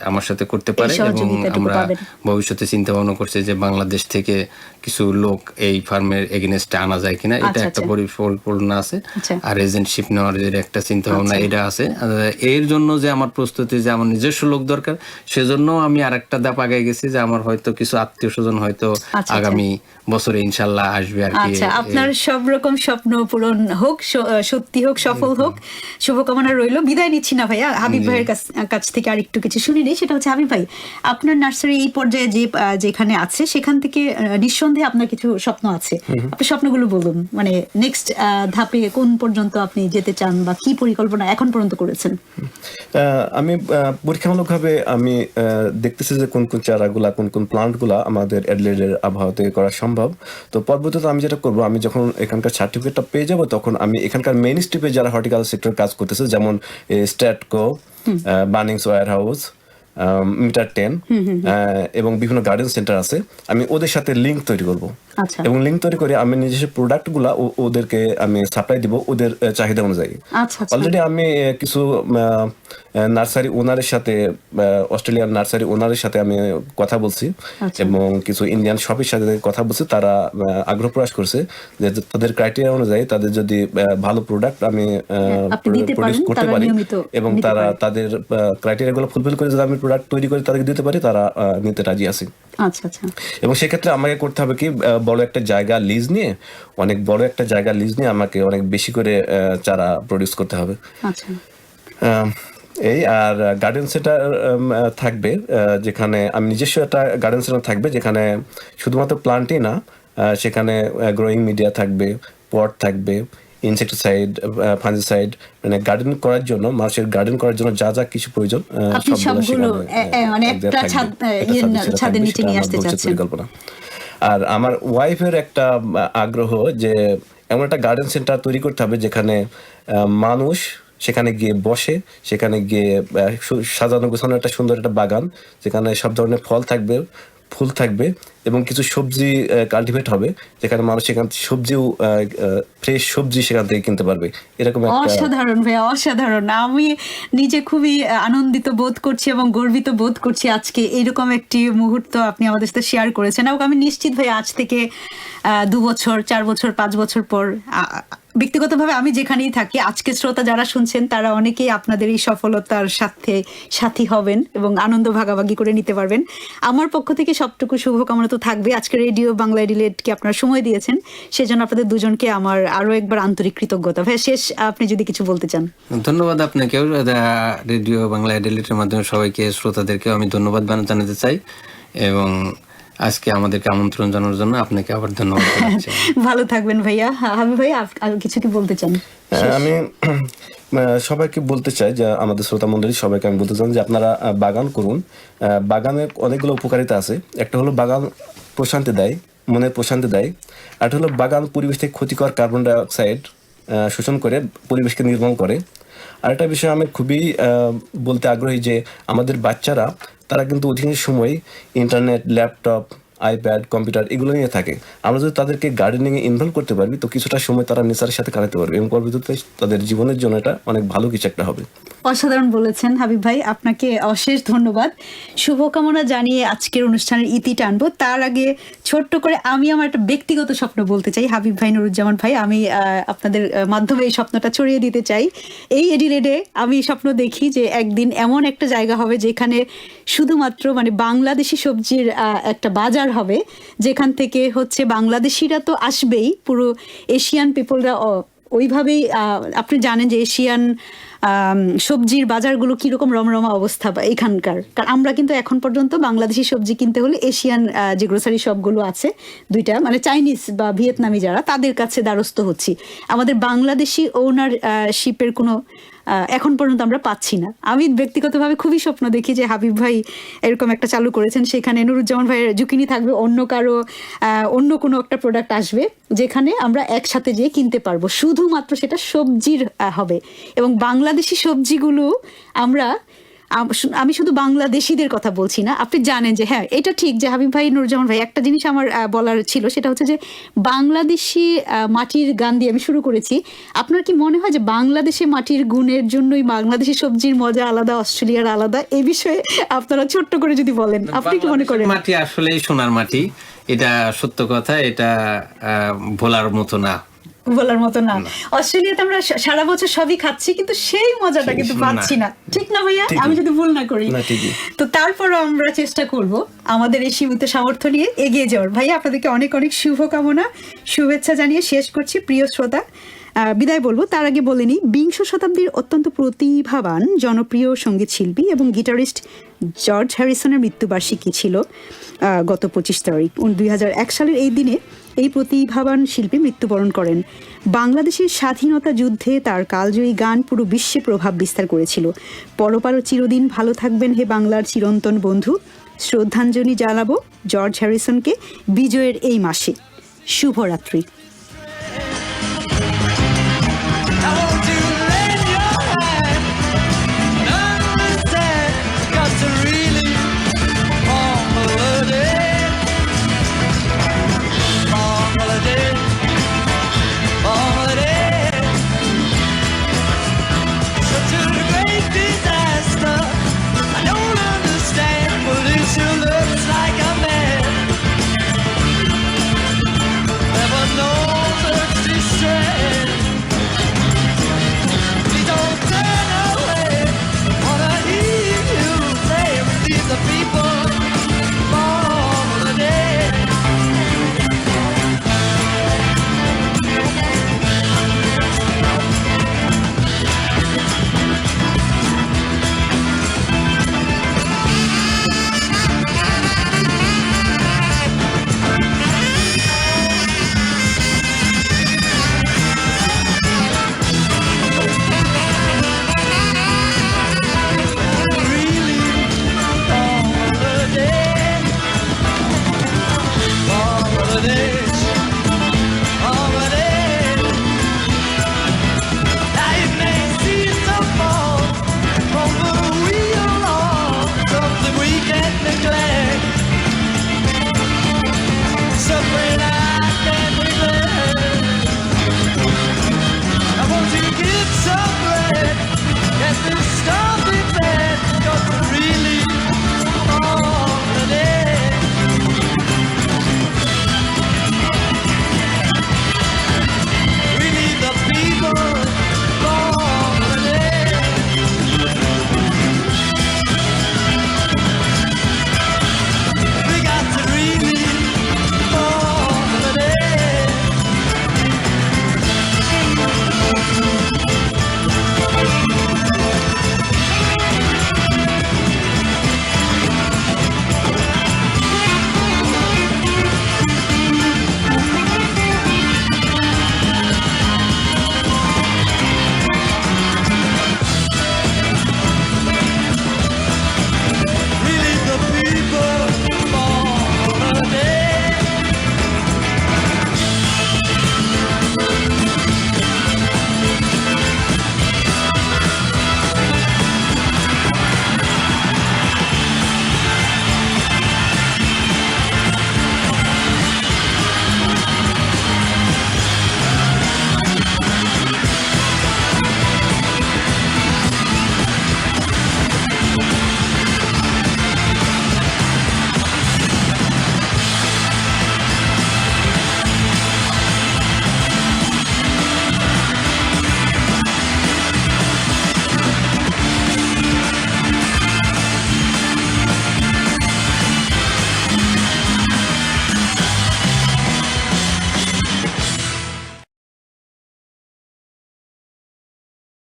S3: আমার সাথে করতে পারে। এবং আমরা ভবিষ্যতে চিন্তা ভাবনা করছি যে বাংলাদেশ থেকে কিছু লোক এই ফার্মের এগেইনস্টে আনা যায় কিনা, এটা একটা পরিকল্পনা আছে। আর এজেন্টশিপ নেওয়ার একটা চিন্তা ভাবনা এটা আছে। এর জন্য যে আমার প্রস্তুতি, যে আমার নিজস্ব লোক দরকার, সেজন্য আমি আরেকটা ধাপ আগে গেছি, যে আমার হয়তো কিছু আত্মীয় স্বজন হয়তো আগামী বছরে ইনশাল্লাহ আসবে আর কি।
S2: আচ্ছা, আপনার সব রকম স্বপ্ন পূরণ হোক, সত্যি হোক, সফল হোক, শুভকামনা রইল। বিদায় নিচ্ছি না ভাইয়া, হাবিব ভাইয়ের কাছ থেকে আর একটু কিছু শুনে নেই। সেটা হচ্ছে, হাবিব ভাই, আপনার নার্সারি এই পর্যায়ে যেখানে আছে সেখান থেকে নিঃসন্দেহে আপনার কিছু স্বপ্ন আছে। আপনার স্বপ্নগুলো বলুন, মানে নেক্সট ধাপে কোন পর্যন্ত আপনি যেতে চান বা কি পরিকল্পনা এখন পর্যন্ত করেছেন?
S4: আমি পরীক্ষামূলকভাবে আমি দেখতেছি যে কোন কোন চারাগুলা, কোন কোন প্লান্টগুলা আমাদের অ্যাডিলেডের আবহাওয়াতে করা সম্ভব। তো পরবর্তীতে আমি যেটা করবো, আমি যখন এখানকার সার্টিফিকেটটা পেয়ে যাব, তখন আমি এখানকার মেইন স্ট্রিপে যারা হর্টিকালচার সেক্টর কাজ করতেছে, যেমন স্ট্যাটকো, বার্নিংস ওয়্যার হাউস, মিটার 10 এবং বিভিন্ন গার্ডেন সেন্টার আছে, আমি ওদের সাথে লিঙ্ক তৈরি করব।
S2: আচ্ছা।
S4: এবং লিঙ্ক তৈরি করে আমি নিজস্ব প্রোডাক্টগুলা ওদেরকে আমি সাপ্লাই দিব ওদের চাহিদা অনুযায়ী।
S2: আচ্ছা।
S4: অলরেডি আমি কিছু নার্সারি ওনারের সাথে, অস্ট্রেলিয়ান নার্সারি ওনারের সাথে আমি কথা বলছি, এবং কিছু ইন্ডিয়ান শপের সাথে কথা বলছি। তারা আগ্রহ প্রকাশ করছে যে তাদের ক্রাইটেরিয়া অনুযায়ী তাদের যদি ভালো প্রোডাক্ট আমি প্রডিউস করতে পারি এবং তারা তাদের ক্রাইটেরিয়াগুলো ফুলফিল করে যদি আমি প্রোডাক্ট তৈরি করে তাদেরকে দিতে পারি, তারা নিতে রাজি আছে।
S2: আচ্ছা আচ্ছা।
S4: এবং সেক্ষেত্রে আমাকে করতে হবে কি, বড় একটা জায়গা লিজ নিয়ে, অনেক বড় একটা জায়গা লিজ নিয়ে আমাকে অনেক বেশি করে চারা প্রডিউস করতে হবে।
S2: আচ্ছা।
S4: এই আর গার্ডেন সেন্টার থাকবে, যেখানে আমি নিজস্ব একটা গার্ডেন সেন্টার থাকবে, যেখানে শুধুমাত্র প্লান্টই না, সেখানে গ্রোয়িং মিডিয়া থাকবে, পট থাকবে, ইনসেক্টিসাইড, ফাঞ্জিসাইড, মানে গার্ডেন করার জন্য, মানুষের গার্ডেন করার জন্য যা যা কিছু প্রয়োজন
S2: সবগুলো মানে একটা ছাদের নিচে নিয়ে আসতে চাচ্ছেন।
S4: পরিকল্পনা। আর আমার ওয়াইফের একটা আগ্রহ যে এমন একটা গার্ডেন সেন্টার তৈরি করতে হবে যেখানে মানুষ সেখানে গিয়ে বসে, সেখানে গিয়ে সাজানো গোছানো একটা সুন্দর একটা বাগান, যেখানে সব ধরনের ফল থাকবে, ফুল থাকবে এবং কিছু সবজি কাল্টিভেট হবে, যেখানে মানুষ সেখান থেকে সবজিও, ফ্রেশ সবজি সেখান থেকে কিনতে পারবে। এরকম
S2: অসাধারণ ভাইয়া, অসাধারণ। আমি নিজে খুবই আনন্দিত বোধ করছি এবং গর্বিত বোধ করছি আজকে এরকম একটি মুহূর্ত আপনি আমাদের সাথে শেয়ার করেছেন। এবং আমি নিশ্চিত ভাই আজ থেকে 2 বছর, 4 বছর, 5 বছর পর ব্যক্তিগতভাবে আমি যেখানেই থাকি, আজকে শ্রোতা যারা শুনছেন তারা অনেকেই আপনাদের এই সফলতার সাথে সাথী হবেন এবং আনন্দ ভাগাভাগি করে নিতে পারবেন। আমার পক্ষ থেকে সবটুকু শুভকামনা তো থাকবে। আজকে রেডিও বাংলা এডিলেটকে আপনারা সময় দিয়েছেন, সেজন্য আপনাদের দুজনকে আমার আরো একবার আন্তরিক কৃতজ্ঞতা। ভাই শেষ আপনি যদি কিছু বলতে চান।
S3: ধন্যবাদ আপনাকেও, রেডিও বাংলা এডিলেটের মাধ্যমে সবাইকে, শ্রোতাদেরকেও আমি ধন্যবাদ জানাতে চাই এবং আজকে আমাদেরকে আমন্ত্রণ জানানোর জন্য আপনাকে আবার ধন্যবাদ জানাচ্ছি।
S2: ভালো থাকবেন ভাইয়া। হাবিব ভাই আর কিছু কি বলতে চান?
S4: আমি সবাইকে বলতে চাই যে আমাদের শ্রোতা মণ্ডলী সবাইকে আমি বলতে চাই যে আপনারা বাগান করুন। বাগানের অনেকগুলো উপকারিতা আছে। একটা হলো বাগান প্রশান্তি দেয়, মনের প্রশান্তি দেয়। আর হলো বাগান পরিবেশ থেকে ক্ষতিকর কার্বন ডাই অক্সাইড শোষণ করে পরিবেশকে নির্মল করে। আরেকটা বিষয় আমি খুবই বলতে আগ্রহী যে আমাদের বাচ্চারা, তারা কিন্তু অধিকাংশ সময় ইন্টারনেট, ল্যাপটপ, আইপ্যাড, কম্পিউটার এগুলো নিয়ে থাকে। আমরা যদি তাদেরকে গার্ডেনিংয়ে ইনভলভ করতে পারি, তো কিছুটা সময় তারা নেচারের সাথে কাটাতে পারবে এবং পরবর্তীতে তাদের জীবনের জন্য এটা অনেক ভালো কিছু একটা হবে।
S2: অসাধারণ বলেছেন হাবিব ভাই, আপনাকে অশেষ ধন্যবাদ। শুভকামনা জানিয়ে আজকের অনুষ্ঠানের ইতি টানবো। তার আগে ছোট্ট করে আমি আমার একটা ব্যক্তিগত স্বপ্ন বলতে চাই। হাবিব ভাই, নুরুজ্জামান ভাই, আমি আপনাদের মাধ্যমে এই স্বপ্নটা ছড়িয়ে দিতে চাই। এই এডিলেডে আমি স্বপ্ন দেখি যে একদিন এমন একটা জায়গা হবে যেখানে শুধুমাত্র মানে বাংলাদেশি সবজির একটা বাজার হবে, যেখান থেকে হচ্ছে বাংলাদেশিরা তো আসবেই, পুরো এশিয়ান পিপলরা ওইভাবেই। আপনি জানেন যে এশিয়ান সবজির বাজারগুলো কিরকম রমরমা অবস্থা বা এখানকার, কারণ আমরা কিন্তু এখন পর্যন্ত বাংলাদেশি সবজি কিনতে হলে এশিয়ান যে গ্রোসারি শপগুলো আছে দুইটা, মানে চাইনিজ বা ভিয়েতনামি যারা, তাদের কাছে দ্বারস্থ হচ্ছি। আমাদের বাংলাদেশি ওনারশিপের কোনো এখন পর্যন্ত আমরা পাচ্ছি না। আমি ব্যক্তিগতভাবে খুবই স্বপ্ন দেখি যে হাবিব ভাই এরকম একটা চালু করেছেন, সেখানে নুরুজ্জামান ভাইয়ের ঝুঁকিনি থাকবে, অন্য কোনো একটা প্রোডাক্ট আসবে যেখানে আমরা একসাথে যেয়ে কিনতে পারবো, শুধুমাত্র সেটা সবজির হবে। এবং বাংলাদেশি সবজিগুলো আমি শুধু বাংলাদেশিদের কথা বলছি না, আপনি জানেন যে হ্যাঁ এটা ঠিক যে হাবিব ভাই, নুরুজ্জামান ভাই, একটা জিনিস আমার বলার ছিল, সেটা হচ্ছে যে বাংলাদেশি মাটির গান দিয়ে আমি শুরু করেছি। আপনার কি মনে হয় যে বাংলাদেশে মাটির গুণের জন্যই বাংলাদেশি সবজির মজা আলাদা, অস্ট্রেলিয়ার আলাদা? এই বিষয়ে আপনারা ছোট্ট করে যদি বলেন, আপনি কি মনে করেন?
S3: মাটি আসলেই সোনার মাটি, এটা সত্য কথা, এটা ভোলার মতো না।
S2: বলার মতো না। অস্ট্রেলিয়াতে আমরা সারা বছর সবই খাচ্ছি, কিন্তু সেই মজাটা কিন্তু
S3: না।
S2: পাচ্ছি না, ঠিক না ভাইয়া?
S4: ঠিকই।
S2: আমি যদি ভুল না করি।
S4: না, ঠিকই।
S2: তো তারপরও আমরা চেষ্টা করব আমাদের এই সীমিত সামর্থ্য নিয়ে এগিয়ে যাওয়ার। ভাইয়া, আপনাদেরকে অনেক অনেক শুভকামনা, শুভেচ্ছা জানিয়ে শেষ করছি। প্রিয় শ্রোতা, বিদায় বলবো, তার আগে বলে নিই, বিংশ শতাব্দীর অত্যন্ত প্রতিভাবান জনপ্রিয় সঙ্গীত শিল্পী এবং গিটারিস্ট জর্জ হ্যারিসনের মৃত্যুবার্ষিকী ছিল গত 25 তারিখ। 2001 সালের এই দিনে এই প্রতিভাবান শিল্পী মৃত্যুবরণ করেন। বাংলাদেশের স্বাধীনতা যুদ্ধে তার কালজয়ী গান পুরো বিশ্বে প্রভাব বিস্তার করেছিল। পরপার চিরদিন ভালো থাকবেন হে বাংলার চিরন্তন বন্ধু। শ্রদ্ধাঞ্জলি জানাবো জর্জ হ্যারিসনকে বিজয়ের এই মাসে। শুভরাত্রি।